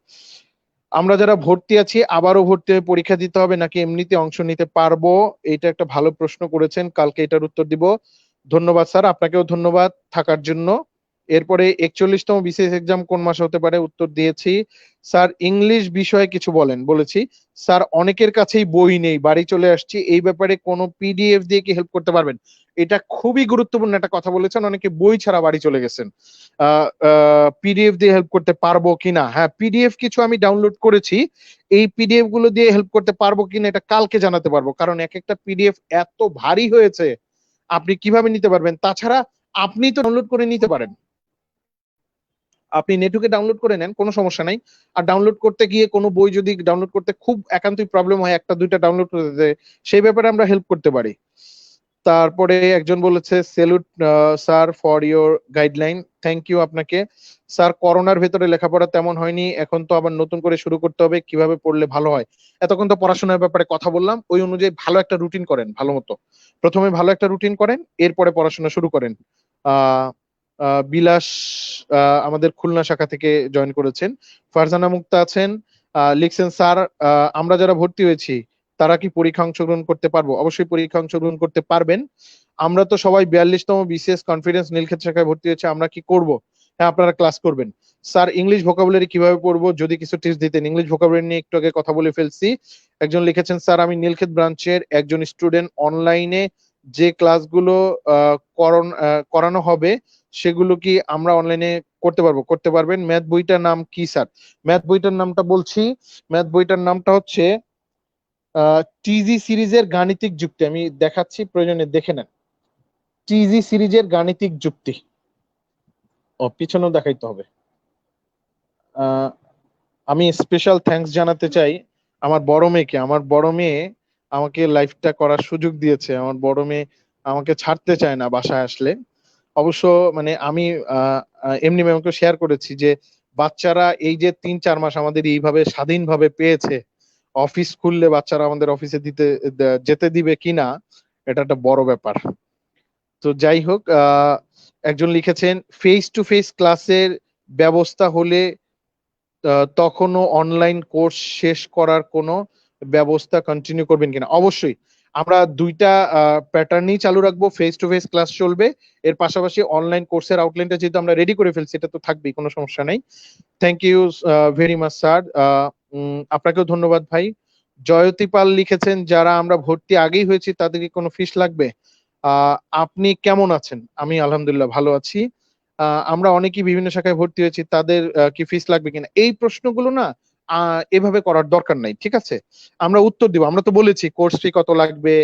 আমরা যারা ভর্তি আছি আবারও ভর্তি হয়ে পরীক্ষা দিতে হবে নাকি এমনিতে অংশ নিতে পারবো? এটা একটা ভালো প্রশ্ন করেছেন, কালকে এটার উত্তর দিব। ধন্যবাদ স্যার, আপনাকেও ধন্যবাদ থাকার জন্য। এরপরে 41তম বিসিএস এক্সাম কোন মাসে হতে পারে? উত্তর দিয়েছি। স্যার ইংলিশ বিষয়ে কিছু বলেন, বলেছি। স্যার অনেকের কাছেই বই নেই, বাড়ি চলে আসছি, এই ব্যাপারে কোনো পিডিএফ দিয়ে কি হেল্প করতে পারবেন? এটা খুবই গুরুত্বপূর্ণ একটা কথা বলেছেন, অনেকে বই ছাড়া বাড়ি চলে গেছেন। পিডিএফ দিয়ে হেল্প করতে পারবো কিনা? হ্যাঁ, পিডিএফ কিছু আমি ডাউনলোড করেছি, এই পিডিএফ গুলো দিয়ে হেল্প করতে পারবো কিনা এটা কালকে জানাতে পারবো, কারণ এক একটা পিডিএফ এত ভারী হয়েছে, আপনি কিভাবে নিতে পারবেন? তাছাড়া আপনি তো ডাউনলোড করে নিতে পারেন, আপনি নেটুকে ডাউনলোড করে নেন, কোনো সমস্যা নাই। আর ডাউনলোড করতে গিয়ে কোনো বই যদি ডাউনলোড করতে খুব একান্তই প্রবলেম হয়, একটা দুইটা ডাউনলোড করতে, সেই ব্যাপারে আমরা হেল্প করতে পারি। তারপরে একজন বলেছে salute sir for your guideline, thank you আপনাকে স্যার। করোনার ভেতরে লেখাপড়া তেমন হয়নি, এখন তো আবার নতুন করে শুরু করতে হবে, কিভাবে পড়লে ভালো হয়? এতক্ষণ তো পড়াশোনার ব্যাপারে কথা বললাম, ওই অনুযায়ী ভালো একটা রুটিন করেন, ভালো মতো প্রথমে ভালো একটা রুটিন করেন, এরপরে পড়াশোনা শুরু করেন। আহ বিলাস আমাদের খুলনা শাখা থেকে জয়েন করেছেন। ফারজানা মুক্তা আছেন, লিখছেন স্যার আমরা যারা ভর্তি হয়েছি তারা কি পরীক্ষা অংশগ্রহণ করতে পারবো? অবশ্যই পরীক্ষা অংশগ্রহণ করতে পারবেন। আমরা তো সবাই 42তম বিসিএস কনফিডেন্স নীলক্ষেত শাখায় ভর্তি হয়েছে, আমরা কি করব? হ্যাঁ, আপনারা ক্লাস করবেন। স্যার ইংলিশ ভোকাবুলারি কিভাবে পড়বো, যদি কিছু টিপস দিতেন। ইংলিশ ভোকাবুলারি নিয়ে একটু আগে কথা বলে ফেলছি। একজন লিখেছেন স্যার আমি নীলক্ষেত ব্রাঞ্চের একজন স্টুডেন্ট, অনলাইনে যে ক্লাসগুলো করানো হবে সেগুলো কি আমরা অনলাইনে করতে পারবো? করতে পারবেন। ম্যাথ বইটার নাম কি স্যার? ম্যাথ বইটার নামটা বলছি, ম্যাথ বইটার নামটা হচ্ছে টিজি সিরিজের গাণিতিক যুক্তি। আমি দেখাচ্ছি, প্রয়োজনে দেখে নেন। টিজি সিরিজের গাণিতিক যুক্তি। ও পিছনেও দেখাইতে হবে। আমি স্পেশাল থ্যাঙ্কস জানাতে চাই আমার বড় মেয়েকে। আমার বড় মেয়ে আমাকে লাইফটা করার সুযোগ দিয়েছে। আমার বড় মেয়ে আমাকে ছাড়তে চায় না বাসায় আসলে। অবশ্য মানে আমি এমনি ম্যামকে শেয়ার করেছি যে বাচ্চারা এই যে 3-4 মাস আমাদের এইভাবে স্বাধীনভাবে পেয়েছে, অফিস খুললে বাচ্চারা আমাদের অফিসে যেতে দিবে কিনা, এটা একটা বড় ব্যাপার। তো যাই হোক, একজন লিখেছেন ফেস টু ফেস ক্লাসের ব্যবস্থা হলে তখনও অনলাইন কোর্স শেষ করার কোনো ব্যবস্থা কন্টিনিউ করবেন কিনা? অবশ্যই আমরা দুইটা প্যাটার্নই চালু রাখবো, ফেস টু ফেস ক্লাস চলবে, এর পাশাপাশি অনলাইন কোর্সের আউটলাইনটা যেহেতু আমরা রেডি করে ফেলছি, এটা তো থাকবেই, কোনো সমস্যা নেই। Thank you very much sir. আপনাকেও ধন্যবাদ ভাই। জয়তী পাল লিখেছেন যারা আমরা ভর্তি আগেই হয়েছি তাদের কি কোনো ফিস লাগবে? আপনি কেমন আছেন? আমি আলহামদুলিল্লাহ ভালো আছি। আমরা অনেকেই বিভিন্ন শাখায় ভর্তি হয়েছি, তাদের কি ফিস লাগবে কিনা, এই প্রশ্নগুলো না এভাবে করার দরকার নাই, ঠিক আছে? আমরা উত্তর দিব। আমরা তো বলেছি কোর্স ফি কত লাগবে,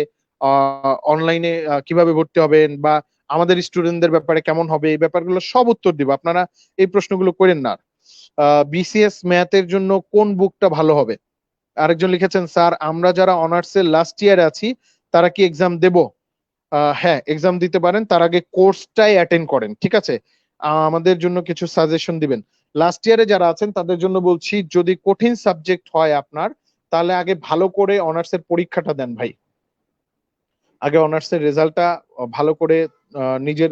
অনলাইনে কিভাবে ভর্তি হবেন, বা আমাদের স্টুডেন্টদের ব্যাপারে কেমন হবে, এই ব্যাপারগুলো সব উত্তর দিব। আপনারা এই প্রশ্নগুলো করেন না। বিসিএস ম্যাথের জন্য কোন বুকটা ভালো হবে? আরেকজন লিখেছেন স্যার আমরা যারা অনার্সের লাস্ট ইয়ারে আছি তারা কি এক্সাম দেব? হ্যাঁ, এক্সাম দিতে পারেন, তার আগে কোর্সটাই অ্যাটেন্ড করেন, ঠিক আছে? আমাদের জন্য কিছু সাজেশন দিবেন। লাস্ট ইয়ারে যারা আছেন তাদের জন্য বলছি, যদি কঠিন সাবজেক্ট হয় আপনার, তাহলে আগে ভালো করে অনার্সের পরীক্ষাটা দেন ভাই। আগে অনার্সের রেজাল্টটা ভালো করে নিজের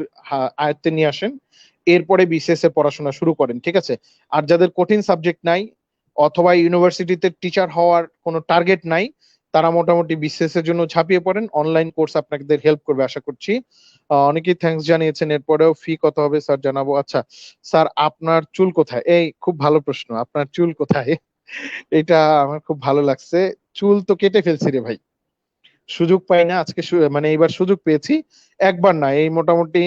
আয়ত্তে নিয়ে আসেন, এরপরে বিসিএস এ পড়াশোনা শুরু করেন, ঠিক আছে? আর যাদের কঠিন সাবজেক্ট নাই অথবা ইউনিভার্সিটিতে টিচার হওয়ার কোনো টার্গেট নাই, তারা মোটামুটি বিসিএস এর জন্য ঝাঁপিয়ে পড়েন। অনলাইন কোর্স আপনাদের হেল্প করবে আশা করছি। অনেকেই থ্যাঙ্কস জানিয়েছেন। এরপরেও ফি কত হবে স্যার জানাবো। আচ্ছা স্যার আপনার চুল কোথায়? এই খুব ভালো প্রশ্ন, আপনার চুল কোথায়? এটা আমার খুব ভালো লাগছে। চুল তো কেটে ফেলছি রে ভাই, সুযোগ পাই না। আজকে মানে এইবার সুযোগ পেয়েছি, একবার না এই মোটামুটি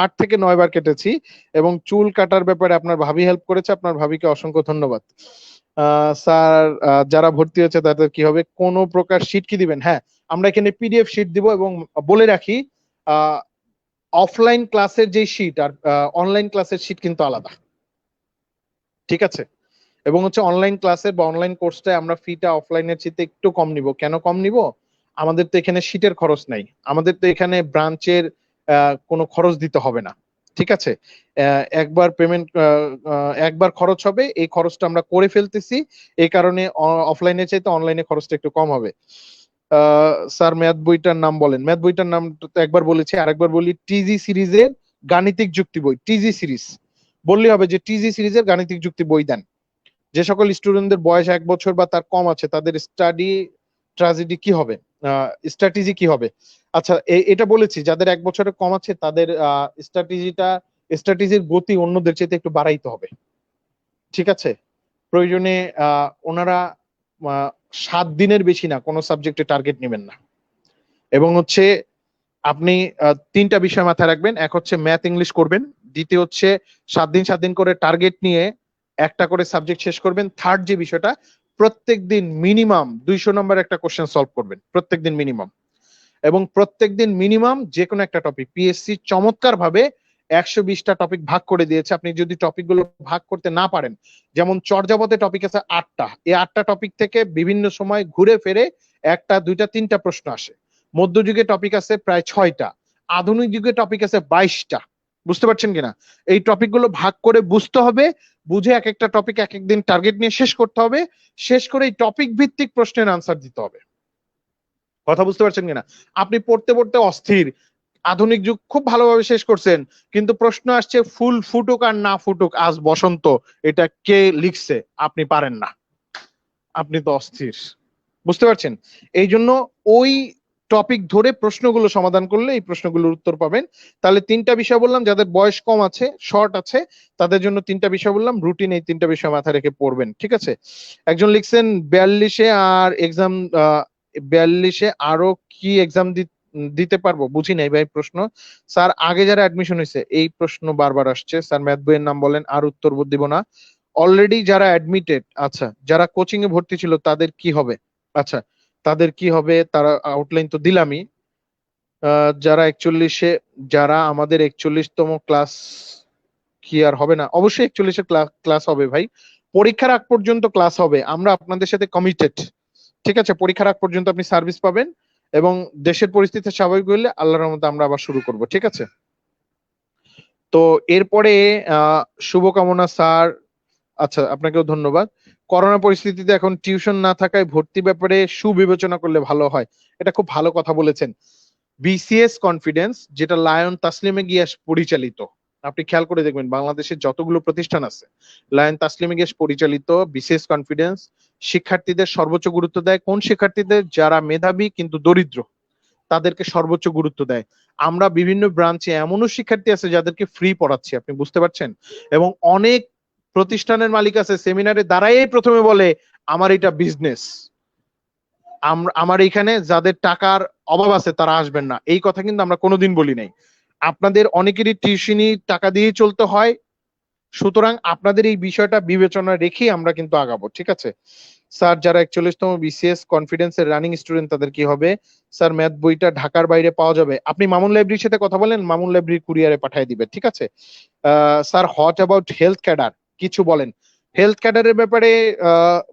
8 থেকে 9 বার কেটেছি। এবং চুল কাটার ব্যাপারে আপনার ভাবি হেল্প করেছে, আপনার ভাবিকে অসংখ্য ধন্যবাদ। স্যার যারা ভর্তি হয়েছে তাদের কি হবে, কোনো প্রকার শীট কি দিবেন? হ্যাঁ, আমরা এখানে পিডিএফ শীট দিব। এবং বলে রাখি অফলাইন ক্লাসের যে শীট আর অনলাইন ক্লাসের শীট কিন্তু আলাদা, ঠিক আছে? এবং হচ্ছে অনলাইন ক্লাসের বা অনলাইন কোর্সটায় আমরা ফিটা অফলাইনের চেয়ে একটু কম নিব। কেন কম নিব? আমাদের তো এখানে শীটের খরচ নাই, আমাদের তো এখানে ব্রাঞ্চের কোনো খরচ দিতে হবে না, ঠিক আছে? একবার পেমেন্ট, একবার খরচ হবে, এই খরচটা আমরা করে ফেলতেছি, এই কারণে অফলাইনে চাইতে অনলাইনে খরচটা একটু কম হবে। স্যার ম্যাথ বইটার নাম বলেন। ম্যাথ বইটার নাম তো একবার বলেছি, আরেকবার বলি, টিজি সিরিজের গাণিতিক যুক্তি বই। টিজি সিরিজ বললেই হবে যে টিজি সিরিজের গাণিতিক যুক্তি বই দেন। যে সকল স্টুডেন্টদের বয়স 1 বছর বা তার কম আছে তাদের স্টাডি ট্রাজেডি কি হবে, স্ট্র্যাটেজি কি হবে? আচ্ছা এটা বলেছি, যাদের 1 বছরের কম আছে তাদের স্ট্র্যাটেজির গতি অন্যদের চাইতে একটু বাড়াইতে হবে, ঠিক আছে? প্রয়োজনে ওনারা 7 দিনের বেশি না কোনো সাবজেক্টে টার্গেট নেবেন না। এবং হচ্ছে আপনি 3টা বিষয় মাথায় রাখবেন, এক হচ্ছে ম্যাথ ইংলিশ করবেন, দ্বিতীয় হচ্ছে 7 দিন 7 দিন করে টার্গেট নিয়ে একটা করে সাবজেক্ট শেষ করবেন, থার্ড যে বিষয়টা প্রত্যেকদিন মিনিমাম 200 নম্বর একটা কোশ্চেন সলভ করবেন প্রত্যেকদিন মিনিমাম। এবং প্রত্যেকদিন মিনিমাম যে কোনো একটা টপিক, পিএসসি চমৎকার ভাবে 120টা টপিক ভাগ করে দিয়েছে। আপনি যদি টপিক গুলো ভাগ করতে না পারেন, যেমন চর্যাপদে টপিক আছে 8টা, এই 8টা টপিক থেকে বিভিন্ন সময় ঘুরে ফিরে 1টা 2টা 3টা প্রশ্ন আসে। মধ্যযুগে টপিক আছে প্রায় 6টা, আধুনিক যুগে টপিক আছে 22টা। বুঝতে পারছেন কিনা? এই টপিকগুলো ভাগ করে বুঝতে হবে, বুঝে এক একটা টপিক এক একদিন টার্গেট নিয়ে শেষ করতে হবে, শেষ করে এই টপিক ভিত্তিক প্রশ্নের আনসার দিতে হবে। কথা বুঝতে পারছেন কিনা? আপনি পড়তে পড়তে অস্থির, আধুনিক যুগ খুব ভালোভাবে শেষ করছেন, কিন্তু প্রশ্ন আসছে ফুল ফুটুক আর না ফুটুক আজ বসন্ত, এটা কে লিখছে? আপনি পারেন না, আপনি তো অস্থির। বুঝতে পারছেন? এই জন্য ওই টপিক ধরে প্রশ্নগুলো সমাধান করলে এই প্রশ্নগুলোর উত্তর পাবেন। তাহলে 3টা বিষয় বললাম, যাদের বয়স কম আছে, শর্ট আছে, তাদের জন্য 3টা বিষয় বললাম, রুটিন এই 3টা বিষয় মাথায় রেখে পড়বেন। ঠিক আছে? একজন লিখছেন 42-এ আর এক্সাম 42-এ আরো কি এক্সাম দিতে পারবো? বুঝি নাই ভাই প্রশ্ন। স্যার আগে যারা অ্যাডমিশন হয়েছে, এই প্রশ্ন বারবার আসছে। স্যার ম্যাথ বইয়ের নাম বলেন, আর উত্তর দিব না। অলরেডি যারা অ্যাডমিটেড, আচ্ছা যারা কোচিং এ ভর্তি ছিল তাদের কি হবে? আচ্ছা তাদের কি হবে, তারা আউটলাইন তো দিলামই। যারা 41-এ, যারা আমাদের 41তম ক্লাস কি আর হবে না? অবশ্যই 41-এর ক্লাস হবে ভাই, পরীক্ষার আগ পর্যন্ত ক্লাস হবে, আমরা আপনাদের সাথে কমিটেড। ঠিক আছে? পরীক্ষার আগ পর্যন্ত আপনি সার্ভিস পাবেন, এবং দেশের পরিস্থিতি স্বাভাবিক হলে আল্লাহর রহমতে আমরা আবার শুরু করব। ঠিক আছে? তো এরপরে শুভকামনা স্যার। আচ্ছা আপনাকেও ধন্যবাদ। করোনা পরিস্থিতিতে এখন টিউশন না থাকায় ভর্তি ব্যাপারে সুবিবেচনা করলে ভালো হয়। এটা খুব ভালো কথা বলেছেন। বিসিএস কনফিডেন্স, যেটা লায়ন তাসলিমে গিয়াস পরিচালিত, আপনি খেয়াল করে দেখবেন বাংলাদেশের যতগুলো প্রতিষ্ঠান আছে, লায়ন তাসলিমে গিয়াস পরিচালিত বিসিএস কনফিডেন্স শিক্ষার্থীদের সর্বোচ্চ গুরুত্ব দেয়। কোন শিক্ষার্থীদের? যারা মেধাবী কিন্তু দরিদ্র, তাদেরকে সর্বোচ্চ গুরুত্ব দেয়। আমরা বিভিন্ন ব্রাঞ্চে এমনও শিক্ষার্থী আছে যাদেরকে ফ্রি পড়াচ্ছি, আপনি বুঝতে পারছেন? এবং অনেক প্রতিষ্ঠানের মালিক আছে সেমিনারে দাঁড়াই প্রথমে বলে আমার এটা বিজনেস, আমার এখানে যাদের টাকার অভাব আছে তারা আসবেন না, এই কথা কিন্তু আমরা কোনোদিন বলি নাই। আপনাদের অনেকেরই টিউশনি টাকা দিয়ে চলতে হয়, সুতরাং আপনাদের এই বিষয়টা বিবেচনা রেখেই আমরা কিন্তু আগাবো। ঠিক আছে? স্যার যারা 41তম বিসিএস কনফিডেন্সের রানিং স্টুডেন্ট তাদের কি হবে? স্যার ম্যাথ বইটা ঢাকার বাইরে পাওয়া যাবে? আপনি মামুন লাইব্রেরির সাথে কথা বলেন, মামুন লাইব্রেরি কুরিয়ারে পাঠিয়ে দিবে। ঠিক আছে? Sir what about health cadre, কিছু বলেন। হেলথ ক্যাডারের ব্যাপারে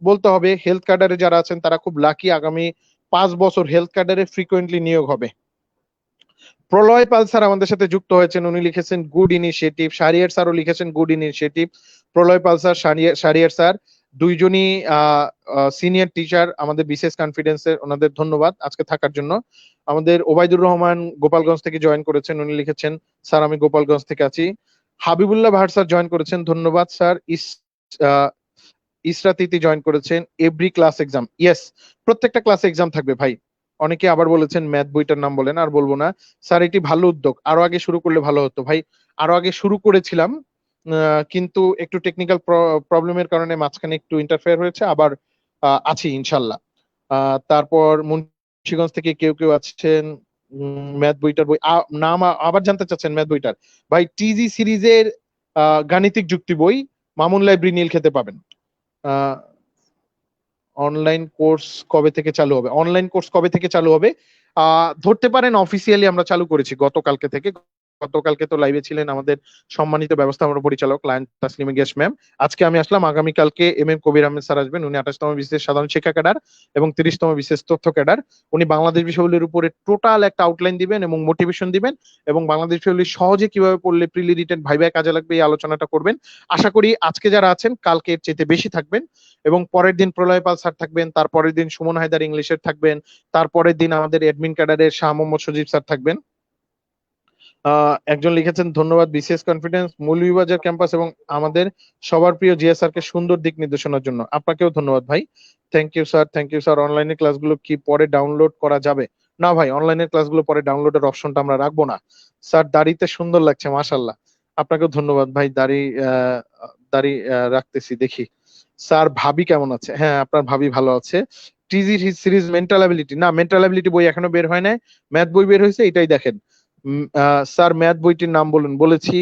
বলতে হবে, হেলথ ক্যাডারে যারা আছেন তারা খুব লাকি, আগামী 5 বছর হেলথ ক্যাডারে ফ্রিকোয়েন্টলি নিয়োগ হবে। প্রলয় পাল স্যার আমাদের সাথে যুক্ত হয়েছেন, উনি লিখেছেন গুড ইনিশিয়েটিভ। শারিয়ার স্যারও লিখেছেন গুড ইনিশিয়েটিভ। প্রলয় পাল স্যার, শারিয়ার স্যার দুইজনই সিনিয়র টিচার আমাদের বিশেষ কনফিডেন্সের, ওনাদের ধন্যবাদ আজকে থাকার জন্য। আমাদের ওবায়দুর রহমান গোপালগঞ্জ থেকে জয়েন করেছেন, উনি লিখেছেন স্যার আমি গোপালগঞ্জ থেকে আছি। হাবিবুল্লাহ ভাট স্যার জয়েন করেছেন, ধন্যবাদ স্যার। ইসরাত ইতি জয়েন করেছেন। এভরি ক্লাস এক্সাম, ইয়েস প্রত্যেকটা ক্লাসে এক্সাম থাকবে ভাই। অনেকে আবার বলেছেন ম্যাথ বইটার নাম বলেন, আর বলবো না স্যার, এটি ভালো উদ্যোগ, আরো আগে শুরু করলে ভালো হতো ভাই। আরো আগে শুরু করেছিলাম, কিন্তু একটু টেকনিক্যাল প্রবলেমের কারণে মাঝখানে একটু ইন্টারফেয়ার হয়েছে, আবার আছি ইনশাল্লাহ। তারপর মুন্সিগঞ্জ থেকে কেউ কেউ আছেন, ম্যাথ বইটার বই নাম আবার জানতে চাচ্ছেন। ম্যাথ বইটার ভাই টিজি সিরিজের গাণিতিক যুক্তি বই মামুন লাইব্রেরি নীলক্ষেতে পাবেন। অনলাইন কোর্স কবে থেকে চালু হবে? অনলাইন কোর্স কবে থেকে চালু হবে ধরতে পারেন অফিসিয়ালি আমরা চালু করেছি গতকালকে থেকে। গতকালকে তো লাইভে ছিলেন আমাদের সম্মানিত ব্যবস্থাপনা পরিচালক লায়ন তাসলিমা গিয়াস ম্যাম। আজকে আমি আসলাম, আগামীকালকে এম কবির আহমেদ স্যার আসবেন, উনি 28তম বিশেষ সাধারণ শিক্ষা ক্যাডার এবং 30তম বিশেষ তথ্য ক্যাডার। উনি বাংলাদেশ বিষয়গুলির উপরে টোটাল একটা আউটলাইন দিবেন এবং মোটিভেশন দিবেন, এবং বাংলাদেশ বিষয়গুলি সহজে কিভাবে পড়লে প্রিলি রিটেন ভাইভায় কাজে লাগবে এই আলোচনাটা করবেন। আশা করি আজকে যারা আছেন কালকে এর চাইতে বেশি থাকবেন, এবং পরের দিন প্রলয় পাল স্যার থাকবেন, তারপরের দিন সুমন হায়দার ইংলিশের থাকবেন, তারপরের দিন আমাদের অ্যাডমিন ক্যাডারের শাহ মোহাম্মদ সজীব স্যার থাকবেন। একজন লিখেছেন ধন্যবাদ বিসিএস কনফিডেন্স মৌলভীবাজার ক্যাম্পাস এবং আমাদের সবার প্রিয় জিয়া স্যারকে সুন্দর দিক নির্দেশনার জন্য। আপনাকেও ধন্যবাদ ভাই, thank you sir, thank you sir. অনলাইনে ক্লাসগুলো কি পরে ডাউনলোড করা যাবে? না ভাই, অনলাইনের ক্লাসগুলো পরে ডাউনলোডের অপশনটা আমরা রাখবো না। স্যার দাড়িতে সুন্দর লাগছে, মাশাল্লাহ। আপনাকেও ধন্যবাদ ভাই, দাড়ি রাখতেছি দেখি। স্যার ভাবি কেমন আছে? হ্যাঁ আপনার ভাবি ভালো আছে। টিজি সিরিজ মেন্টাল অ্যাবিলিটি, না মেন্টাল অ্যাবিলিটি বই এখনো বের হয় নাই, ম্যাথ বই বের হয়েছে, এটাই দেখেন। স্যার ম্যাথ বইটির নাম বলুন। বলেছি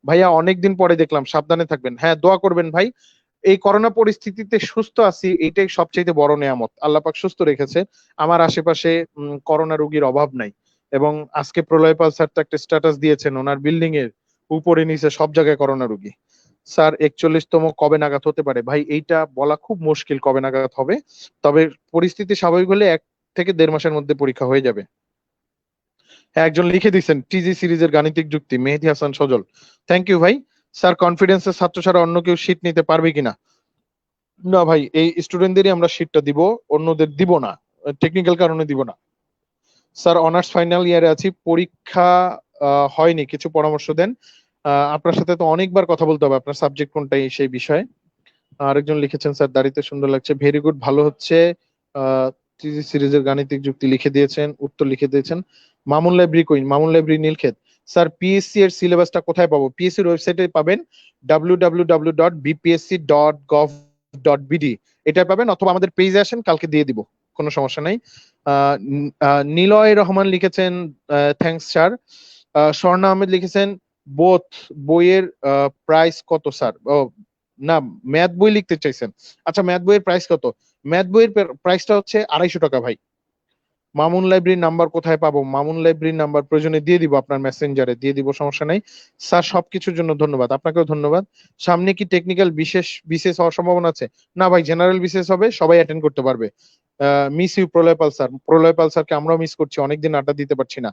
ভাইয়া, অনেকদিন পরে দেখলাম, সাবধানে থাকবেন। হ্যাঁ দোয়া করবেন ভাই, এই করোনা পরিস্থিতিতে সুস্থ আছি, এটাই সবচেয়ে বড় নেয়ামত, আল্লাহ পাক সুস্থ রেখেছে। আমার আশেপাশে করোনা রোগীর অভাব নাই, এবং আজকে প্রলয় পাল স্যার তো একটা স্ট্যাটাস দিয়েছেন, ওনার বিল্ডিং এর উপরে নিচে সব জায়গায় করোনা রোগী। স্যার 41তম কবে নাগাদ হতে পারে? ভাই এইটা বলা খুব মুশকিল কবে নাগাদ হবে, তবে পরিস্থিতি স্বাভাবিক হলে 1 থেকে 1.5 মাসের মধ্যে পরীক্ষা হয়ে যাবে। একজন লিখে দিচ্ছেন টিজি সিরিজের গাণিতিক যুক্তি, মেহেদী হাসান সজল। থ্যাংক ইউ ভাই। স্যার কনফিডেন্সের ছাত্র ছাড়া অন্য কেউ শীট নিতে পারবে কিনা? না ভাই, এই স্টুডেন্টদেরই আমরা শীটটা দিব, অন্যদের দিব না, টেকনিক্যাল কারণে দিব না। স্যার অনার্স ফাইনাল ইয়ারে আছি, পরীক্ষা হয়নি, কিছু পরামর্শ দেন। আপনার সাথে তো অনেকবার কথা বলতে হবে, আপনার সাবজেক্ট কোনটাই সেই বিষয়ে। আরেকজন লিখেছেন স্যার দাড়িতে সুন্দর লাগছে, ভেরি গুড, ভালো হচ্ছে। টিজি সিরিজের গাণিতিক যুক্তি লিখে দিয়েছেন, উত্তর লিখে দিয়েছেন। মামুন লাইব্রেরি কই? Mamun library Nilkhet. Sir PSC এর সিলেবাসটা কোথায় পাবো? পিএসসি এর ওয়েবসাইটে পাবেন, www.bpsc.gov.bd, এটা পাবেন, অথবা আমাদের পেজে আসেন, কালকে দিয়ে দিব, কোনো সমস্যা নাই। নিলয় রহমান লিখেছেন থ্যাঙ্কস স্যার। স্বর্ণা আহমেদ লিখেছেন বোথ বইয়ের প্রাইস কত স্যার? ও না, ম্যাথ বই লিখতে চাইছেন। আচ্ছা, ম্যাথ বইয়ের প্রাইস কত? ম্যাথ বইয়ের প্রাইসটা হচ্ছে 250 টাকা ভাই। মামুন লাইব্রেরির নাম্বার কোথায় পাবো? মামুন লাইব্রেরির নাম্বার প্রয়োজনে দিয়ে দিব, আপনার মেসেঞ্জারে দিয়ে দিব, সমস্যা নাই। স্যার সবকিছুর জন্য ধন্যবাদ, আপনাকেও ধন্যবাদ। সামনে কি টেকনিক্যাল বিশেষ বিশেষ হওয়ার সম্ভাবনা আছে? না ভাই, জেনারেল বিশেষ হবে, সবাই অ্যাটেন্ড করতে পারবে। Miss you Pralay Pal sir. Pralay Pal স্যারকে আমরাও মিস করছি, অনেকদিন আড্ডা দিতে পারছি না।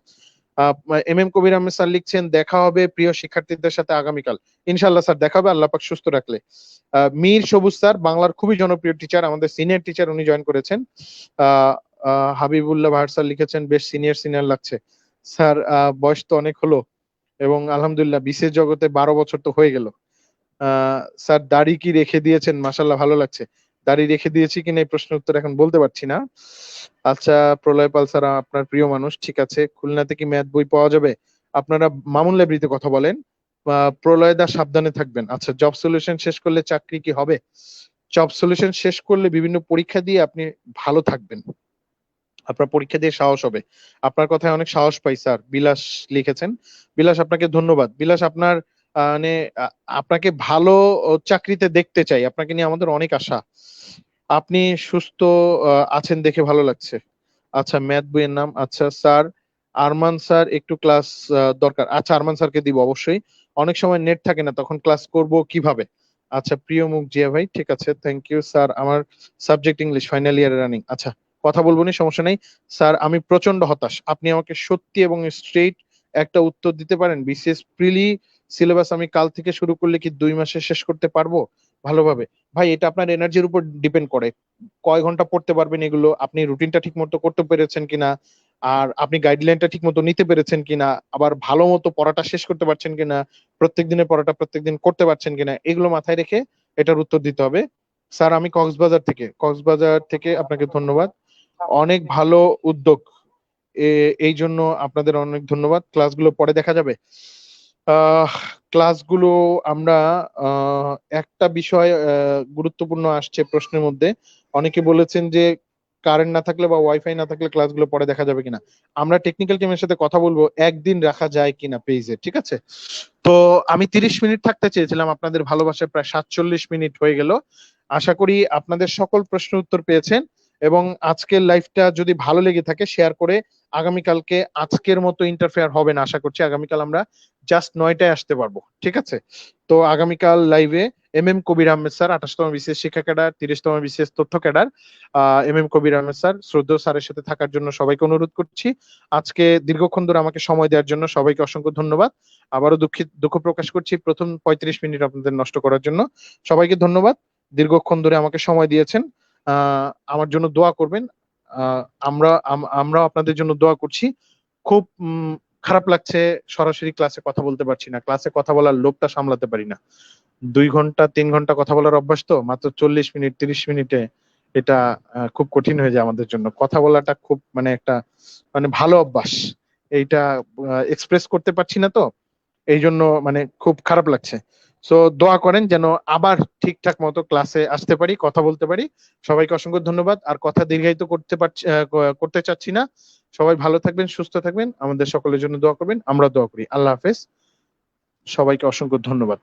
M M Kabir Ahmed sir লিখছেন দেখা হবে প্রিয় শিক্ষার্থীদের সাথে আগামীকাল। ইনশাল্লাহ স্যার, দেখা হবে আল্লাহ পাক সুস্থ রাখলে। মীর সবুজ স্যার বাংলার খুবই জনপ্রিয় টিচার, আমাদের সিনিয়র টিচার, উনি জয়েন করেছেন। হাবিবুল্লাহ ভাট স্যার লিখেছেন বেশ সিনিয়র সিনিয়র লাগছে। স্যার বয়স তো অনেক হলো, এবং আলহামদুলিল্লাহ বিশেষ জগতে 12 বছর তো হয়ে গেল। স্যার দাড়ি কি রেখে দিয়েছেন? মাশাল্লাহ, ভালো লাগছে। দাড়ি রেখে দিয়েছি কিনা এই প্রশ্নের উত্তর এখন বলতে পারছি না। আচ্ছা, প্রলয় পাল স্যার আপনার প্রিয় মানুষ, ঠিক আছে। খুলনাতে কি ম্যাথ বই পাওয়া যাবে? আপনারা মামুন লাইব্রেরিতে কথা বলেন। প্রলয় দা সাবধানে থাকবেন। আচ্ছা, জব সলিউশন শেষ করলে চাকরি কি হবে? জব সলিউশন শেষ করলে বিভিন্ন পরীক্ষা দিয়ে আপনি ভালো থাকবেন, আপনার পরীক্ষা দিয়ে সাহস হবে। আপনার কথায় অনেক সাহস পাই স্যার। বিলাস লিখেছেন। বিলাস, আপনাকে ধন্যবাদ। বিলাস, আপনার মানে আপনাকে ভালো চাকরিতে দেখতে চাই, আপনাকে নিয়ে আমাদের অনেক আশা। আপনি সুস্থ আছেন দেখে ভালো লাগছে। আচ্ছা, ম্যাথ বইয়ের নাম, আচ্ছা স্যার আরমান স্যার একটু ক্লাস দরকার। আচ্ছা, আরমান স্যারকে দিব অবশ্যই। অনেক সময় নেট থাকে না, তখন ক্লাস করব কিভাবে? আচ্ছা, প্রিয় মুখ জিয়া ভাই, ঠিক আছে, থ্যাংক ইউ স্যার। আমার subject English, final year running. আচ্ছা, কথা বলবো না, সমস্যা নেই। স্যার আমি প্রচন্ড হতাশ, আপনি আমাকে সত্যি এবং স্ট্রেইট একটা উত্তর দিতে পারেন? বিসিএস প্রিলি সিলেবাস আমি কাল থেকে শুরু করলে কি 2 মাসে শেষ করতে পারবো ভালোভাবে? ভাই, এটা আপনার এনার্জির উপর ডিপেন্ড করে, কয় ঘন্টা পড়তে পারবেন এগুলো, আপনি রুটিনটা ঠিক মতো করতে পেরেছেন কিনা, আর আপনি গাইডলাইনটা ঠিক মতো নিতে পেরেছেন কিনা, আবার ভালো মতো পড়াটা শেষ করতে পারছেন কিনা, প্রত্যেক দিনের পড়াটা প্রত্যেকদিন করতে পারছেন কিনা, এগুলো মাথায় রেখে এটার উত্তর দিতে হবে। স্যার আমি কক্সবাজার থেকে আপনাকে ধন্যবাদ, অনেক ভালো উদ্যোগ। এই জন্য আপনাদের অনেক ধন্যবাদ। ক্লাসগুলো পরে দেখা যাবে। আহ ক্লাসগুলো আমরা একটা বিষয় গুরুত্বপূর্ণ আসছে প্রশ্নের মধ্যে, অনেকে বলেছেন যে কারেন্ট না থাকলে বা ওয়াইফাই না থাকলে ক্লাসগুলো পরে দেখা যাবে কিনা। আমরা টেকনিক্যাল টিমের সাথে কথা বলবো একদিন রাখা যায় কিনা পেজে, ঠিক আছে? তো আমি 30 মিনিট থাকতে চেয়েছিলাম, আপনাদের ভালোবাসায় প্রায় 47 মিনিট হয়ে গেল। আশা করি আপনাদের সকল প্রশ্ন উত্তর পেয়েছেন, এবং আজকের লাইভটা যদি ভালো লেগে থাকে শেয়ার করে আগামীকালকে আজকের মতো ইন্টারফেয়ার হবে না, আশা করছি আগামীকাল আমরা জাস্ট 9টায় আসতে পারবো, ঠিক আছে? তো আগামীকাল লাইভে M M Kabir Ahmed sir, 28তম বিশেষ শিক্ষা ক্যাডার, 30তম বিশেষ তথ্য cadre, M M Kabir Ahmed sir, শ্রদ্ধেয় স্যারের সাথে থাকার জন্য সবাইকে অনুরোধ করছি। আজকে দীর্ঘক্ষণ ধরে আমাকে সময় দেওয়ার জন্য সবাইকে অসংখ্য ধন্যবাদ। আবারও দুঃখ প্রকাশ করছি প্রথম 35 মিনিট আপনাদের নষ্ট করার জন্য। সবাইকে ধন্যবাদ, দীর্ঘক্ষণ ধরে আমাকে সময় দিয়েছেন। আমার জন্য দোয়া করবেন। আমরাও আপনাদের জন্য দোয়া করছি। খুব খারাপ লাগছে, সরাসরি ক্লাসে কথা বলতে পারছি না, ক্লাসে কথা বলার লোভটা সামলাতে পারি না। 2 ঘন্টা 3 ঘন্টা কথা বলার অভ্যাস, তো মাত্র 40 মিনিট 30 মিনিটে এটা খুব কঠিন হয়ে যায় আমাদের জন্য। কথা বলাটা খুব মানে একটা মানে ভালো অভ্যাস, এইটা এক্সপ্রেস করতে পারছি না, তো এই জন্য মানে খুব খারাপ লাগছে। সো দোয়া করেন যেন আবার ঠিকঠাক মতো ক্লাসে আসতে পারি, কথা বলতে পারি। সবাইকে অসংখ্য ধন্যবাদ, আর কথা দীর্ঘায়িত করতে চাচ্ছি না। সবাই ভালো থাকবেন, সুস্থ থাকবেন, আমাদের সকলের জন্য দোয়া করবেন, আমরা দোয়া করি। আল্লাহ হাফেজ, সবাইকে অসংখ্য ধন্যবাদ।